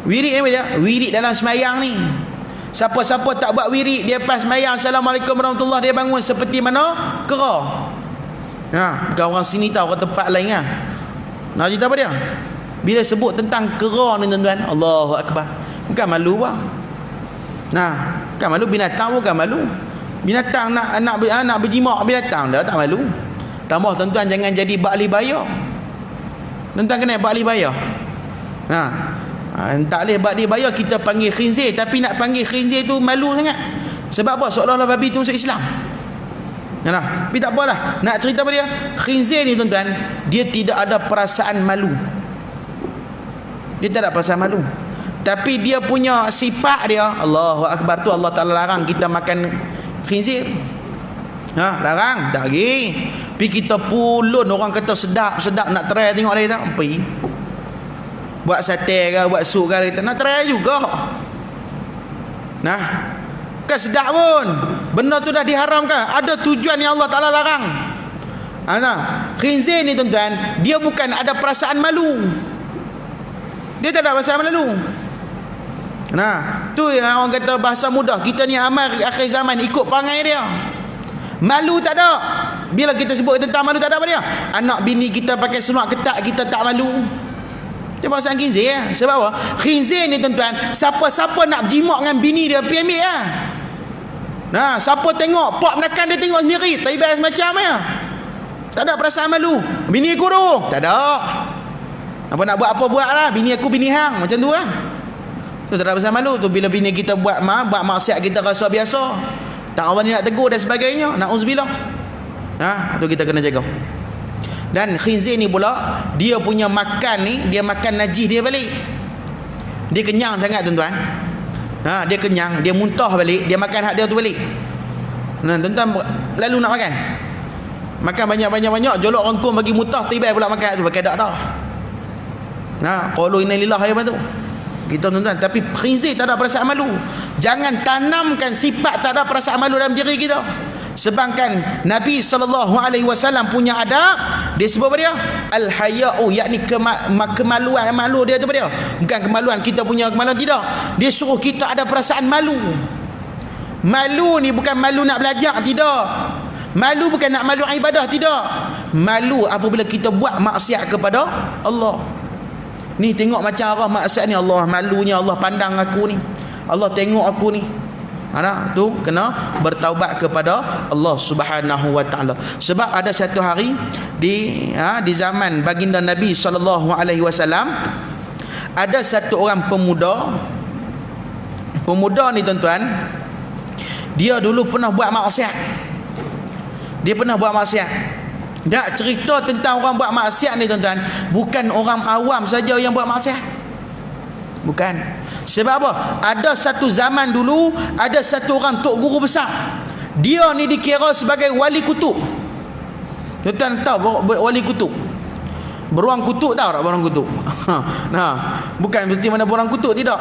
Wirid apa dia? Wirid dalam semayang ni. Siapa-siapa tak buat wirid, dia pas semayang Assalamualaikum warahmatullahi, dia bangun seperti mana? Kera. Bukan orang sini tahu, orang tempat lain lah. Nak cerita apa dia? Bila sebut tentang kera ni tuan-tuan, Allahu Akbar, bukan malu bah. Bukan malu, binatang bukan malu. Binatang nak berjimak binatang dah tak malu. Tambah tuan-tuan jangan jadi bakli bayar. Tuan-tuan kena bakli bayar. Tak boleh bakli bayar kita panggil khinzir, tapi nak panggil khinzir tu malu sangat. Sebab apa? Seolah-olah babi tu masuk Islam. Tapi tak apalah. Nak cerita apa dia? Khinzir ni tuan-tuan, dia tidak ada perasaan malu. Dia tak ada perasaan malu. Tapi dia punya sifat dia, Allahu Akbar, tu Allah Ta'ala larang kita makan khinzir. Larang. Tak lagi. Pergi kita pulun, orang kata sedap nak try tengok dia tak? Pergi buat sate ke, buat sup ke, kita nak try juga. Kan sedap pun. Benda tu dah diharamkan. Ada tujuan yang Allah Ta'ala larang. Khinzir ni tuan-tuan, dia bukan ada perasaan malu. Dia tak ada perasaan malu. Tu yang orang kata bahasa mudah, kita ni amal akhir zaman ikut perangai dia. Malu tak ada. Bila kita sebut tentang malu, tak ada apa dia? Anak bini kita pakai seluar ketat, kita tak malu. Dia perasaan khinzir. Sebab apa? Khinzir ni tuan-tuan, siapa-siapa nak berjimak dengan bini dia, pergi ambil lah. Siapa tengok pak menakan, dia tengok sendiri, taibah macam tak ada perasaan malu. Bini aku tu tak ada. Apa nak buat apa buat lah. Bini aku bini hang, macam tu lah. Tu tak ada perasaan malu. Tu bila bini kita buat maksiat, kita rasa biasa, tak awak ni nak tegur dan sebagainya, na'udzubillah. Tu kita kena jaga. Dan khinzir ni pula, dia punya makan ni, dia makan najis dia balik. Dia kenyang sangat tuan-tuan. Dia kenyang, dia muntah balik, dia makan hak dia tu balik. Tuan-tuan lalu nak makan, makan banyak-banyak, jolok rengkung bagi muntah, tiba pula makan tu pakai dak dah. Qalu inna lillahi wa inna ilaihi raji'un. Kita tuan-tuan, tapi khinzir tak ada perasaan malu. Jangan tanamkan sifat tak ada perasaan malu dalam diri kita. Sedangkan Nabi SAW punya adab, dia sebut apa dia? Al-haya'u, yakni kemaluan. Malu dia tu apa dia? Bukan kemaluan kita punya kemaluan, tidak. Dia suruh kita ada perasaan malu. Malu ni bukan malu nak belajar, tidak. Malu bukan nak malu ibadah, tidak. Malu apabila kita buat maksiat kepada Allah. Ni tengok macam orang maksiat ni, Allah malunya, Allah pandang aku ni, Allah tengok aku ni. Tu kena bertaubat kepada Allah Subhanahu wa taala. Sebab ada satu hari di zaman baginda Nabi sallallahu alaihi wasallam, ada satu orang pemuda. Pemuda ni tuan-tuan, dia dulu pernah buat maksiat. Nak cerita tentang orang buat maksiat ni tuan-tuan, bukan orang awam saja yang buat maksiat. Bukan. Sebab apa? Ada satu zaman dulu, ada satu orang tok guru besar. Dia ni dikira sebagai wali kutub. Tuan-tuan tahu wali kutub? Beruang kutub, tahu tak beruang kutub? Bukan seperti mana beruang kutub, tidak.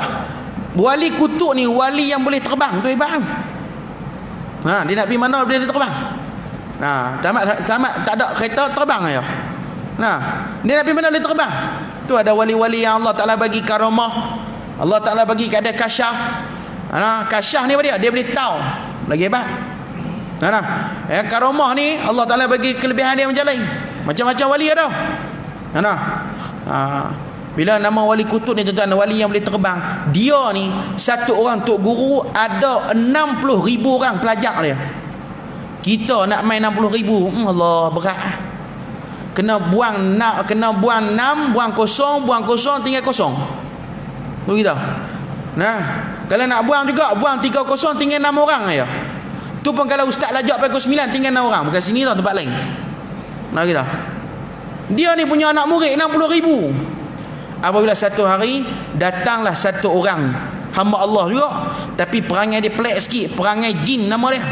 Wali kutub ni wali yang boleh terbang, tu hebat. Dia nak pergi mana dia terbang. Tamat tak ada kereta, terbang aja. Dia nak pergi mana dia terbang. Tu ada wali-wali yang Allah Ta'ala bagi karamah, Allah Ta'ala bagi keadaan kasyaf. Kasyaf ni apa dia? Dia boleh tahu. Lagi hebat. Karamah ni Allah Ta'ala bagi kelebihan dia macam lain. Macam-macam wali ada. Bila nama wali kutub ni tuan-tuan, wali yang boleh terbang, dia ni satu orang tok guru ada 60,000 orang pelajar dia. Kita nak main 60,000, Allah berat. Kena buang 6, buang kosong, tinggal kosong. Tu kita. Kalau nak buang juga, buang 3 kosong, tinggal 6 orang aja. Tu pun kalau ustaz lajak pukul 9, tinggal 6 orang. Bukan sini tau, tempat lain. Nak kita. Dia ni punya anak murid 60,000. Apabila satu hari datanglah satu orang hamba Allah juga, tapi perangai dia pelik sikit, perangai jin nama dia.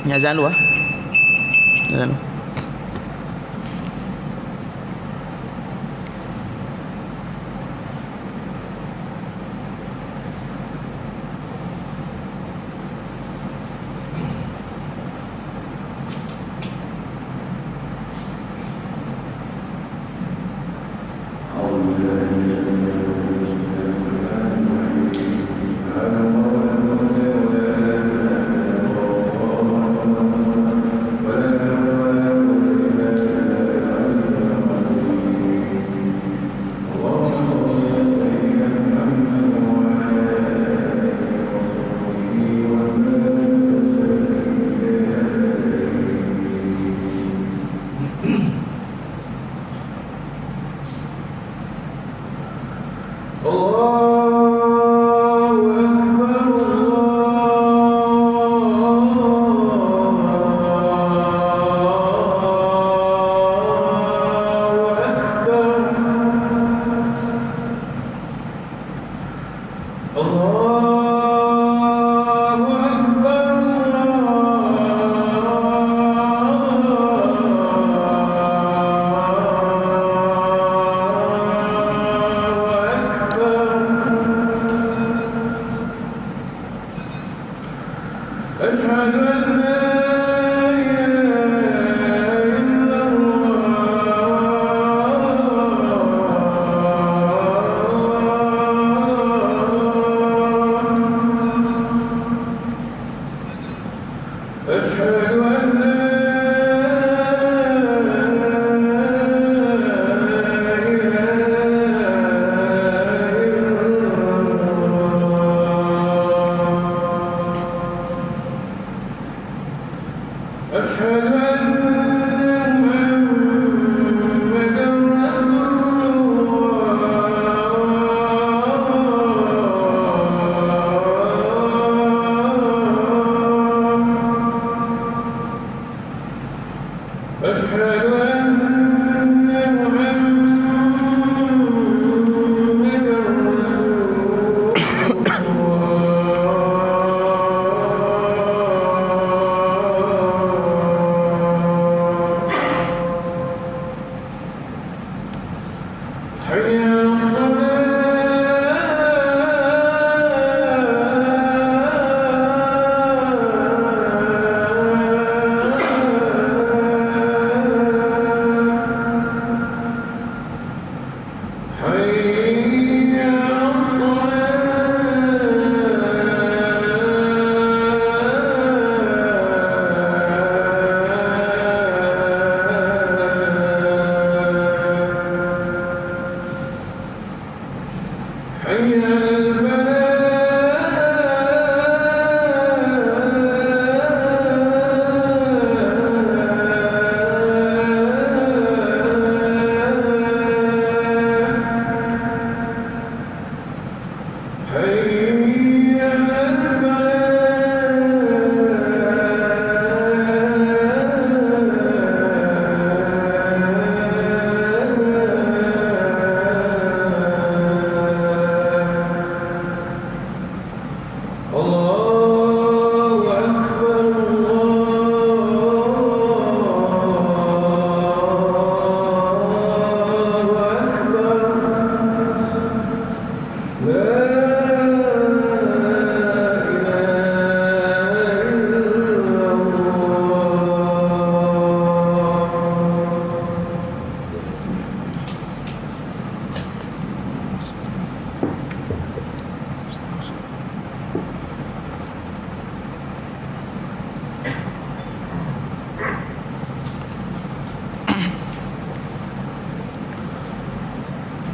Nyazan lu ah. Nyazan lu.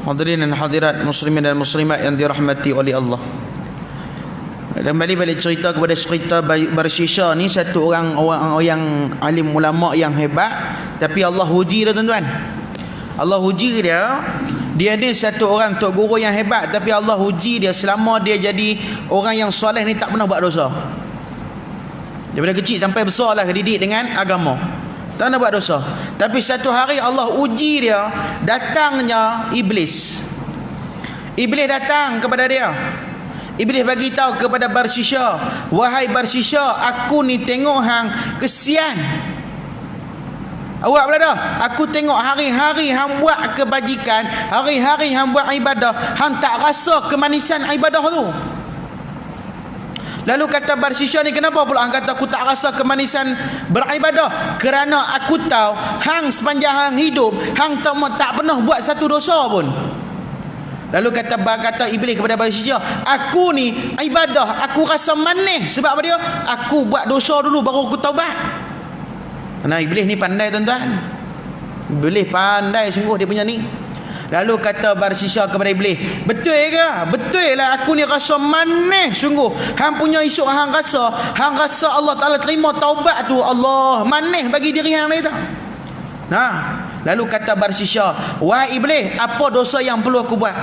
Hadirin dan hadirat muslimin dan muslimat yang dirahmati oleh Allah. Kembali balik cerita kepada cerita Barsisa ni, satu orang yang alim ulama yang hebat, tapi Allah uji dia tuan-tuan. Allah uji dia. Dia ni satu orang tok guru yang hebat, tapi Allah uji dia selama dia jadi orang yang soleh ni tak pernah buat dosa. Daripada kecil sampai besar lah dididik dengan agama. Tak nak buat dosa. Tapi satu hari Allah uji dia, datangnya Iblis. Iblis datang kepada dia. Iblis bagi tahu kepada Barsisha, wahai Barsisha, aku ni tengok hang kesian. Awak pula dah. Aku tengok hari-hari hang buat kebajikan, hari-hari hang buat ibadah, hang tak rasa kemanisan ibadah tu. Lalu kata Barsisha ni, kenapa pula hang kata aku tak rasa kemanisan beribadah? Kerana aku tahu hang sepanjang hang hidup, hang tak pernah buat satu dosa pun. Lalu kata Iblis kepada Barsisha, aku ni ibadah aku rasa manis. Sebab apa dia? Aku buat dosa dulu baru aku taubat. Nah, Iblis ni pandai tuan-tuan. Iblis pandai sungguh dia punya ni. Lalu kata Barsisha kepada Iblis, betul ke? Betul lah aku ni rasa manis sungguh. Hang punya esok hang rasa Allah Ta'ala terima taubat tu. Allah manis bagi diri hang ni tak? Nah, lalu kata Barsisha, wahai Iblis, apa dosa yang perlu aku buat?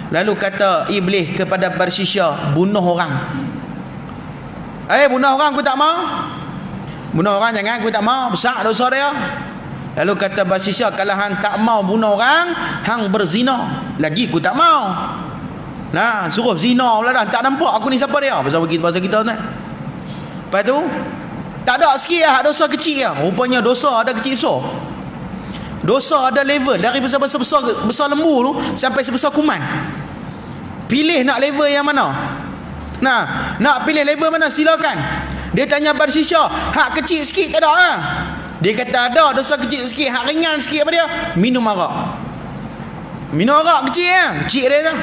Lalu kata Iblis kepada Barsisha, bunuh orang. Bunuh orang aku tak mau. Bunuh orang jangan, aku tak mau. Besar dosa dia. Lalu kata Barsisha, kalau hang tak mau bunuh orang, hang berzina. Lagi aku tak mau. Nah, suruh zina pula dah. Tak nampak aku ni siapa dia? Pasal kita kan. Lepas tu, tak ada sikit lah dosa kecil lah. Rupanya dosa ada kecil besar. Dosa ada level. Dari besar lembu tu sampai sebesar kuman. Pilih nak level yang mana? Nah, nak pilih level mana silakan. Dia tanya Barsisha, hak kecil sikit tak ada lah. Dia kata ada dosa kecil sikit, hak ringan sikit apa dia? Minum arak. Minum arak kecil lah. Kecil dia tu.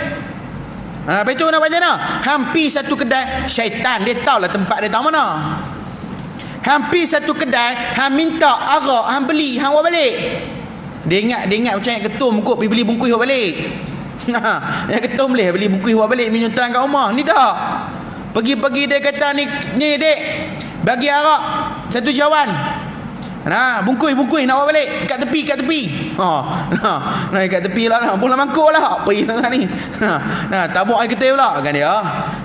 Lepas tu nak baca mana? Hampir satu kedai, syaitan dia tahulah tempat dia tahu mana. Hampir satu kedai, hang minta arak, hang beli, hang bawa balik. Dia ingat macam yang ketum kot, pergi beli bungkus bawa balik. Yang ketum boleh beli bungkus bawa balik, minum terang kat rumah. Ni dah. Pergi-pergi dia kata, ni dek, bagi arak satu jawan. Nah, bungkus nak bawa balik kat tepi. Nah, kat tepi lah. Bola mangkuk lah. Pergi tengah ni. Nah, tabuk air ketih pula kan dia.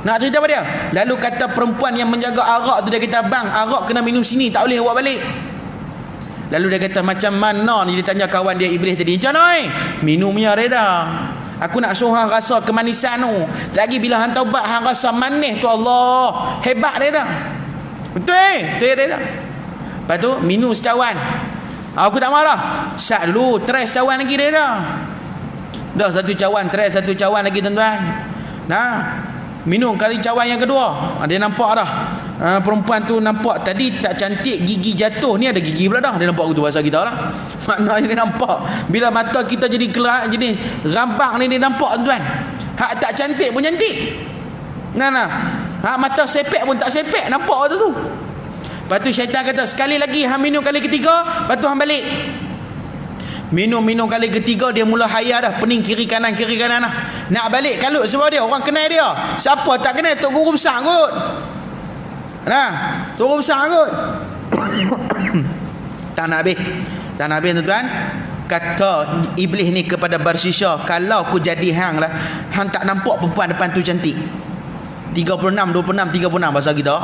Nak cerita apa dia? Lalu kata perempuan yang menjaga arak tu, dia kata, bang, arak kena minum sini, tak boleh bawa balik. Lalu dia kata, macam mana ni? Dia tanya kawan dia Iblis tadi, macam mana minumnya dia dah. Aku nak suruh hang rasa kemanisan tu. Lagi bila hang taubat, hang rasa manis tu, Allah hebat dia dah. Betul dia dah. Lepas tu minum secawan. Aku tak marah. Sat dulu, try secawan lagi dia dah. Dah satu cawan, try satu cawan lagi tuan-tuan. Nah, minum kali cawan yang kedua. Dia nampak dah. Perempuan tu nampak tadi tak cantik, gigi jatuh, ni ada gigi pula dah. Dia nampak tu bahasa kita lah. Maknanya dia nampak. Bila mata kita jadi kelak, jadi rambang ni dia nampak tuan. Hak tak cantik pun cantik. Nah. Hak mata sepek pun tak sepek, nampak tu. Lepas tu syaitan kata, sekali lagi hang minum kali ketiga, lepas tu hang balik. Minum kali ketiga, dia mula hayal dah, pening kiri kanan lah. Nak balik kalut sebab dia orang kenal dia. Siapa tak kenal? Tok Guru besar kot. Nah, Tok Guru besar kot. Tak nak habis tuan-tuan. Kata Iblis ni kepada Barsisha, kalau aku jadi hang lah, hang tak nampak perempuan depan tu cantik. 36, 26, 36 bahasa kita.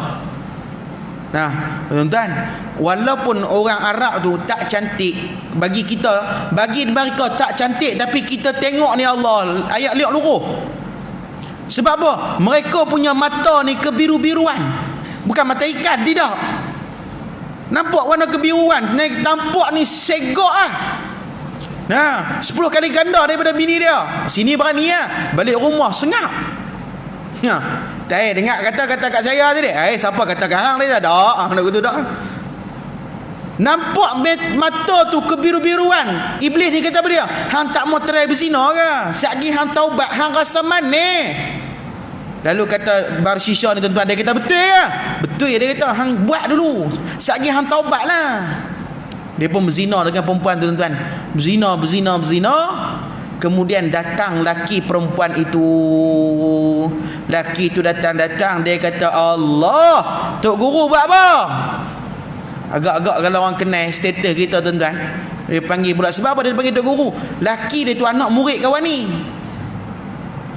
Nah, tuan-tuan, walaupun orang Arab tu tak cantik, bagi mereka tak cantik, tapi kita tengok ni Allah, ayat liak luruh. Sebab apa? Mereka punya mata ni kebiru-biruan. Bukan mata ikan, tidak. Nampak warna kebiruan, nampak ni segok ah. Nah, 10 kali ganda daripada bini dia. Sini berani ah, balik rumah sengap. Nah, dengar kata kat saya tadi. Siapa kata kat hang dia dah? Nak gitu dah. Nampak mata tu kebiru-biruan. Iblis ni kata apa dia? Hang tak mau try berzina ke? Sekali hang taubat, hang rasa manis. Lalu kata Barsisha ni tuan-tuan, dia kata betul ya? Betul ya, dia kata hang buat dulu. Sekali hang taubat lah. Dia pun berzina dengan perempuan tu tuan-tuan. Berzina. Kemudian datang laki perempuan itu. Laki itu datang, dia kata, Allah, Tok Guru buat apa? Agak-agak kalau orang kenal status kita tuan-tuan, dia panggil pula. Sebab apa dia panggil Tok Guru? Laki dia tu anak murid kawan ni.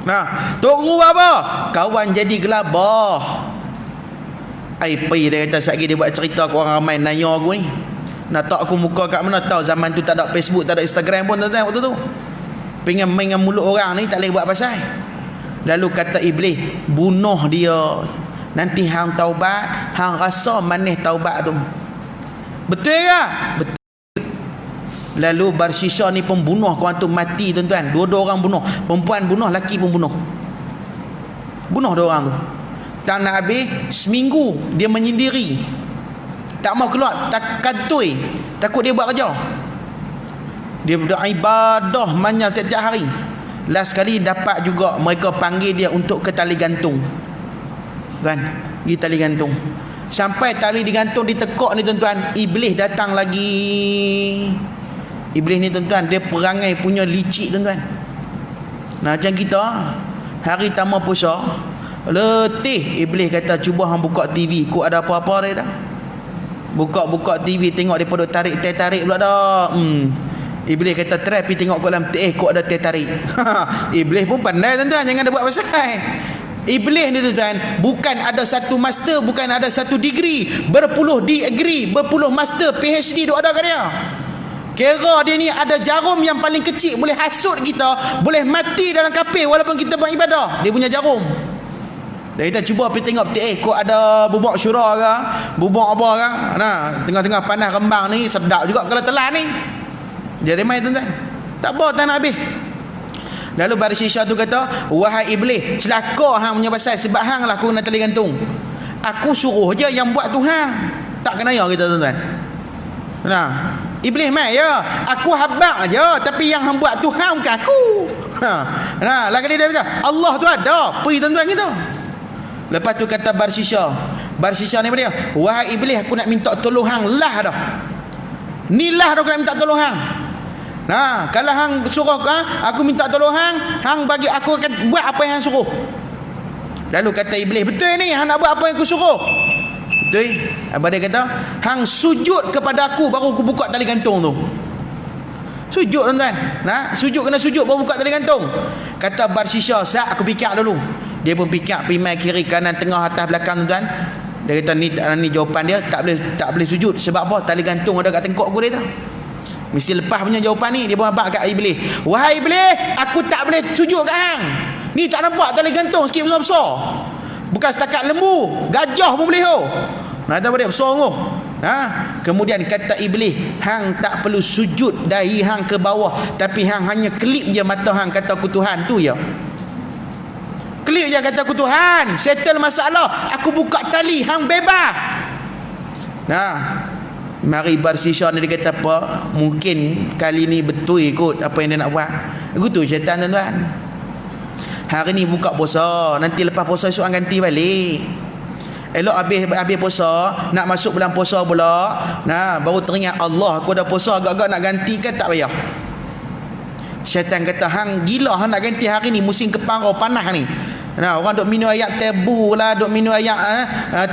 Nah, Tok Guru buat apa? Kawan jadi gelabah. Dia kata, sekali dia buat cerita ke orang ramai nanya aku ni. Nak tahu aku muka kat mana, tahu zaman tu tak ada Facebook, tak ada Instagram pun tuan-tuan waktu tu. Pengen main dengan mulut orang ni tak boleh buat pasal. Lalu kata iblis, bunuh dia. Nanti hang taubat, hang rasa manis taubat tu. Betul ke? Betul. Lalu Barsisa ni pembunuh kawan tu mati tuan-tuan. Dua-dua orang bunuh. Perempuan bunuh, lelaki pun bunuh. Bunuh dua orang tu. Tak nak habis, seminggu dia menyendiri. Tak mau keluar, tak kantoi. Takut dia buat kerja. Dia beribadah manya tiap-tiap hari. Last sekali dapat juga mereka panggil dia untuk ke tali gantung. Kan? Pergi tali gantung. Sampai tali digantung ditekuk ni tuan-tuan, iblis datang lagi. Iblis ni tuan-tuan, dia perangai punya licik tuan-tuan. Nah, macam kita hari tamu puasa, letih iblis kata cuba hang buka TV, kok ada apa-apa dia tak? Buka TV tengok depa duk tarik pula dah. Iblis kata try pergi tengok kolam kok ada tarik. Iblis pun pandai tuan-tuan, jangan ada buat pasal. Iblis ni tuan-tuan, bukan ada satu master, bukan ada satu degree, berpuluh degree, berpuluh master, PhD duk ada kat dia. Kira dia ni ada jarum yang paling kecil, boleh hasut kita, boleh mati dalam kafir walaupun kita beribadah. Dia punya jarum. Dan kita cuba pergi tengok kok ada bubuk syura ke, bubuk apa ke. Nah, tengah-tengah panas rembang ni sedap juga kalau telan ni. Jadi main tuan-tuan. Tak apa, tak nak habis. Lalu Barsisa tu kata, wahai iblis, celaka hang punya pasal, sebab hang lah aku nak tali gantung. Aku suruh je yang buat tu hang. Tak kena ya kita tuan-tuan. Nah, iblis mai ya, aku habaq je, tapi yang hang buat tu hang bukan aku. Nah, lagi dia kata, Allah tu ada. Pergi tuan-tuan kita. Lepas tu kata Barsisa ni apa dia? Wahai iblis, aku nak minta tolong hang lah dah. Ni lah dah aku nak minta tolong hang. Nah, kalau hang suruh aku minta tolong hang bagi aku akan buat apa yang hang suruh. Lalu kata iblis, betul ni hang nak buat apa yang aku suruh? Betul. Apa dia kata? Hang sujud kepada aku baru aku buka tali gantung tu. Sujud tuan-tuan. Nah, sujud kena sujud baru buka tali gantung. Kata Barsisa, "Sat aku fikir dulu." Dia pun fikir pimai kiri kanan tengah atas belakang tuan-tuan. Dia kata ni jawapan dia tak boleh sujud sebab apa? Tali gantung ada kat tengkok aku dia tu. Mesti lepas punya jawapan ni. Dia pun abang kat iblis, wahai iblis, aku tak boleh sujud kat hang. Ni tak nampak tali gantung sikit besar-besar. Bukan setakat lembu, gajah pun boleh tu. Nah, tahu dia besar tu. Kemudian kata iblis, hang tak perlu sujud dahi hang ke bawah, tapi hang hanya kelip je mata hang kata aku Tuhan tu ya. Kelip je kata aku Tuhan, settle masalah, aku buka tali, hang bebas. Nah, mari Barsisa ni dia kata apa? Mungkin kali ni betul ikut apa yang dia nak buat. Begitu syaitan tuan-tuan. Hari ni buka puasa, nanti lepas puasa esok ganti balik. Elok habis puasa, nak masuk bulan puasa pula. Nah, baru teringat Allah, aku dah puasa agak-agak nak ganti kan tak payah. Syaitan kata, hang gila hang nak ganti hari ni musim kemarau panas ni. Nah, orang duk minum air tebu lah, duk minum air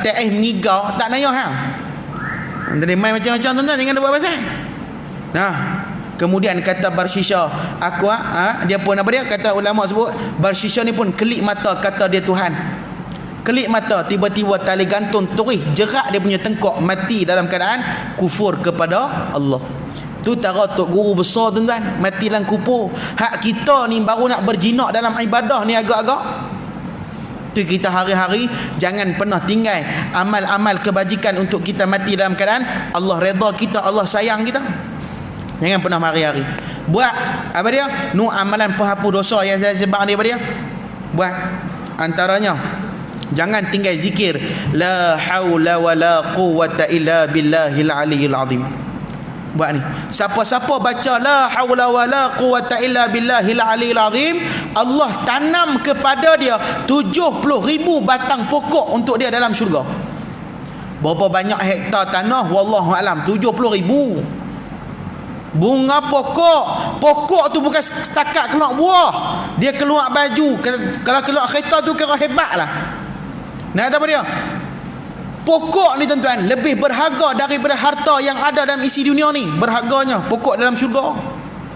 teh menigau, tak naya hang. Jadi main macam-macam tuan-tuan, jangan buat pasal. Nah, kemudian kata Barsisa, aku dia pun apa dia? Kata ulama sebut, Barsisa ni pun kelip mata kata dia Tuhan. Kelip mata, tiba-tiba tali gantung turih jerak dia punya tengkok, mati dalam keadaan kufur kepada Allah. Tu tara tok guru besar tuan-tuan, mati dalam kufur. Hak kita ni baru nak berjinak dalam ibadah ni agak-agak. Tu kita hari-hari jangan pernah tinggal amal-amal kebajikan untuk kita mati dalam keadaan Allah redha kita, Allah sayang kita. Jangan pernah hari-hari buat apa dia? Amalan penghapus dosa yang saya sebut ni apa dia? Buat antaranya jangan tinggal zikir la haula wala quwwata illa billahil aliyyil azim. Buat ni. Siapa-siapa baca la haula wala quwwata illa billahil aliyyil azim, Allah tanam kepada dia 70,000 batang pokok untuk dia dalam syurga. Berapa banyak hektar tanah wallahu alam, 70,000. Bunga pokok tu bukan setakat keluar buah, dia keluar baju. Kalau keluar kereta tu kira hebatlah. Nah, apa dia? Pokok ni tuan-tuan lebih berharga daripada harta yang ada dalam isi dunia ni. Berharganya pokok dalam syurga.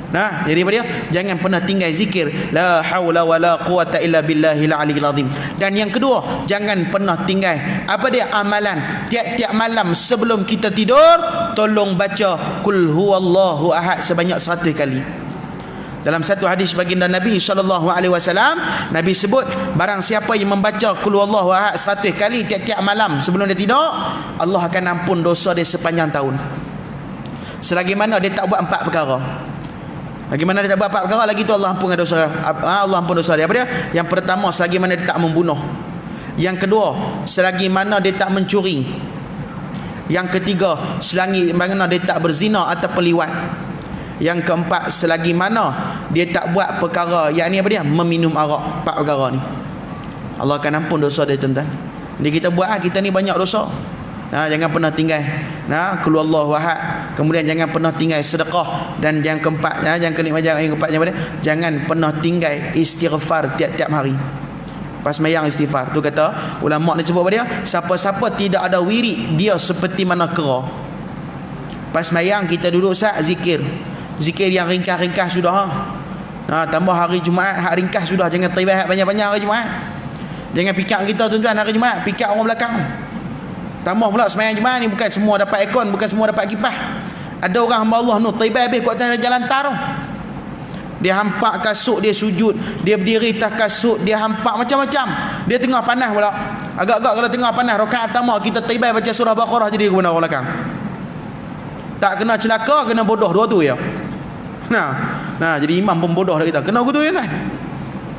Nah, jadi apa dia? Jangan pernah tinggal zikir la haula wala quwata illa billahil aliyil azim. Dan yang kedua, jangan pernah tinggal apa dia amalan tiap-tiap malam sebelum kita tidur, tolong baca qul huwallahu ahad sebanyak 100 kali. Dalam satu hadis baginda Nabi SAW, Nabi sebut barang siapa yang membaca qul huwallahu ahad 100 kali tiap-tiap malam sebelum dia tidur, Allah akan ampun dosa dia sepanjang tahun. Selagi mana dia tak buat 4 perkara. Bagaimana dia tak buat 4 perkara, lagi tu Allah ampun dosa. Allah ampun dosa dia. Apa dia? Yang pertama, selagi mana dia tak membunuh. Yang kedua, selagi mana dia tak mencuri. Yang ketiga, selagi mana dia tak berzina atau liwat. Yang keempat, selagi mana dia tak buat perkara yang ni apa dia? Meminum arak. 4 perkara ni Allah akan ampun dosa dia, tuan-tuan. Jadi kita buat, kita ni banyak dosa. Nah, jangan pernah tinggal qul huwallahu ahad. Kemudian jangan pernah tinggal sedekah. Dan yang keempat, yang keempatnya apa dia? Jangan pernah tinggal istighfar tiap-tiap hari. Pas mayang istighfar tu, kata ulama ni sebut apa dia? Siapa-siapa tidak ada wirid, dia seperti mana kera. Pas mayang kita duduk zikir yang ringkas-ringkas sudah. Tambah hari Jumaat, hak ringkas sudah. Jangan teribah banyak-banyak hari Jumaat. Jangan pikir kita, tuan-tuan, hari Jumaat pikir orang belakang. Tambah pula sembahyang Jumaat ni bukan semua dapat aircon, bukan semua dapat kipas. Ada orang hamba Allah tu tiba habis kat atas jalan tar. Dia hampak kasut, dia sujud, dia berdiri atas kasut, dia hampak macam-macam. Dia tengah panas pula. Agak-agak kalau tengah panas rakaat pertama kita tiba baca surah Baqarah, jadi kepada orang belakang. Tak kena celaka, kena bodoh dua tu ya. Nah, jadi imam pun bodoh dah kita. Kena gitu ya kan.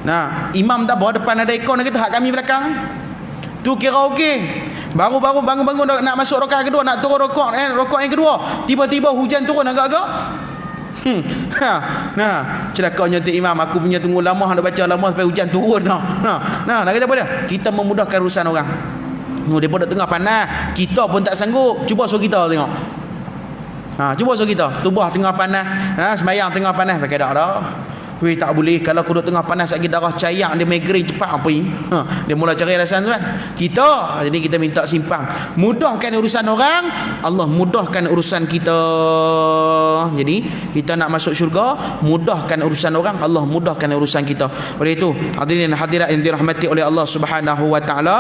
Nah, imam tak bawa depan ada aircon kita, hak kami belakang. Tu kira okey. Baru-baru bangun-bangun nak masuk rakaat kedua, nak turun rakaat yang kedua, tiba-tiba hujan turun agak-agak. Nah, celakanya tu imam, aku punya tunggu lama, nak baca lama sampai hujan turun. Nak kata apa dia? Kita memudahkan urusan orang. Dia pun tengah panas, kita pun tak sanggup. Cuba suruh kita tengok. Cuba suruh kita, tubuh tengah panas, sembahyang tengah panas, pakai dak. Weh, tak boleh. Kalau kuduk tengah panas lagi, darah cayak, dia migrain cepat apa ni? Dia mula cari alasan, tuan. Jadi kita minta simpang. Mudahkan urusan orang, Allah mudahkan urusan kita. Jadi kita nak masuk syurga, mudahkan urusan orang, Allah mudahkan urusan kita. Oleh itu, hadirin hadirat yang dirahmati oleh Allah Subhanahu wa taala,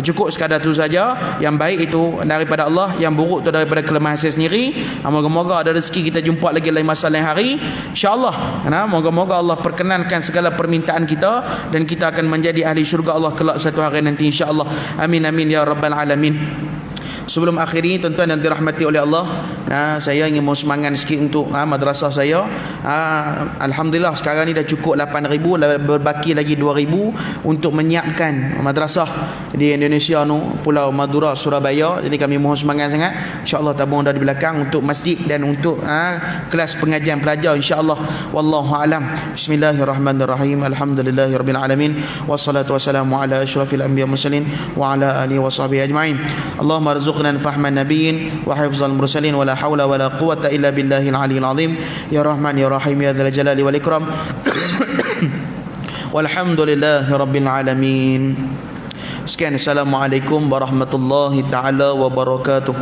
cukup sekadar tu saja. Yang baik itu daripada Allah, yang buruk itu daripada kelemahan saya sendiri. Moga-moga ada rezeki kita jumpa lagi lain masa lain hari, insya-Allah. Moga-moga Allah perkenankan segala permintaan kita dan kita akan menjadi ahli syurga Allah kelak satu hari nanti, insya-Allah. Amin amin ya rabbal alamin. Sebelum akhiri, tuan-tuan yang dirahmati oleh Allah, saya ingin mau semangat sikit untuk madrasah saya. Alhamdulillah sekarang ni dah cukup 8,000, berbaki lagi 2,000 untuk menyiapkan madrasah di Indonesia tu, Pulau Madura, Surabaya. Jadi kami mohon semangat sangat, insya-Allah tabung dah di belakang untuk masjid dan untuk kelas pengajian pelajar, insya-Allah. Wallahu alam. Bismillahirrahmanirrahim. Alhamdulillahirabbil alamin. Wassalatu wassalamu ala asyrafil anbiya mursalin wa ala alihi washabihi ajmain. Allahumma ارزقنا فهم النبيين وحفظ المرسلين ولا حول ولا قوة إلا بالله العلي العظيم يا رحمن يا رحيم يا ذا الجلال والإكرام والحمد لله رب العالمين. Sekian, assalamualaikum warahmatullahi taala wabarakatuh.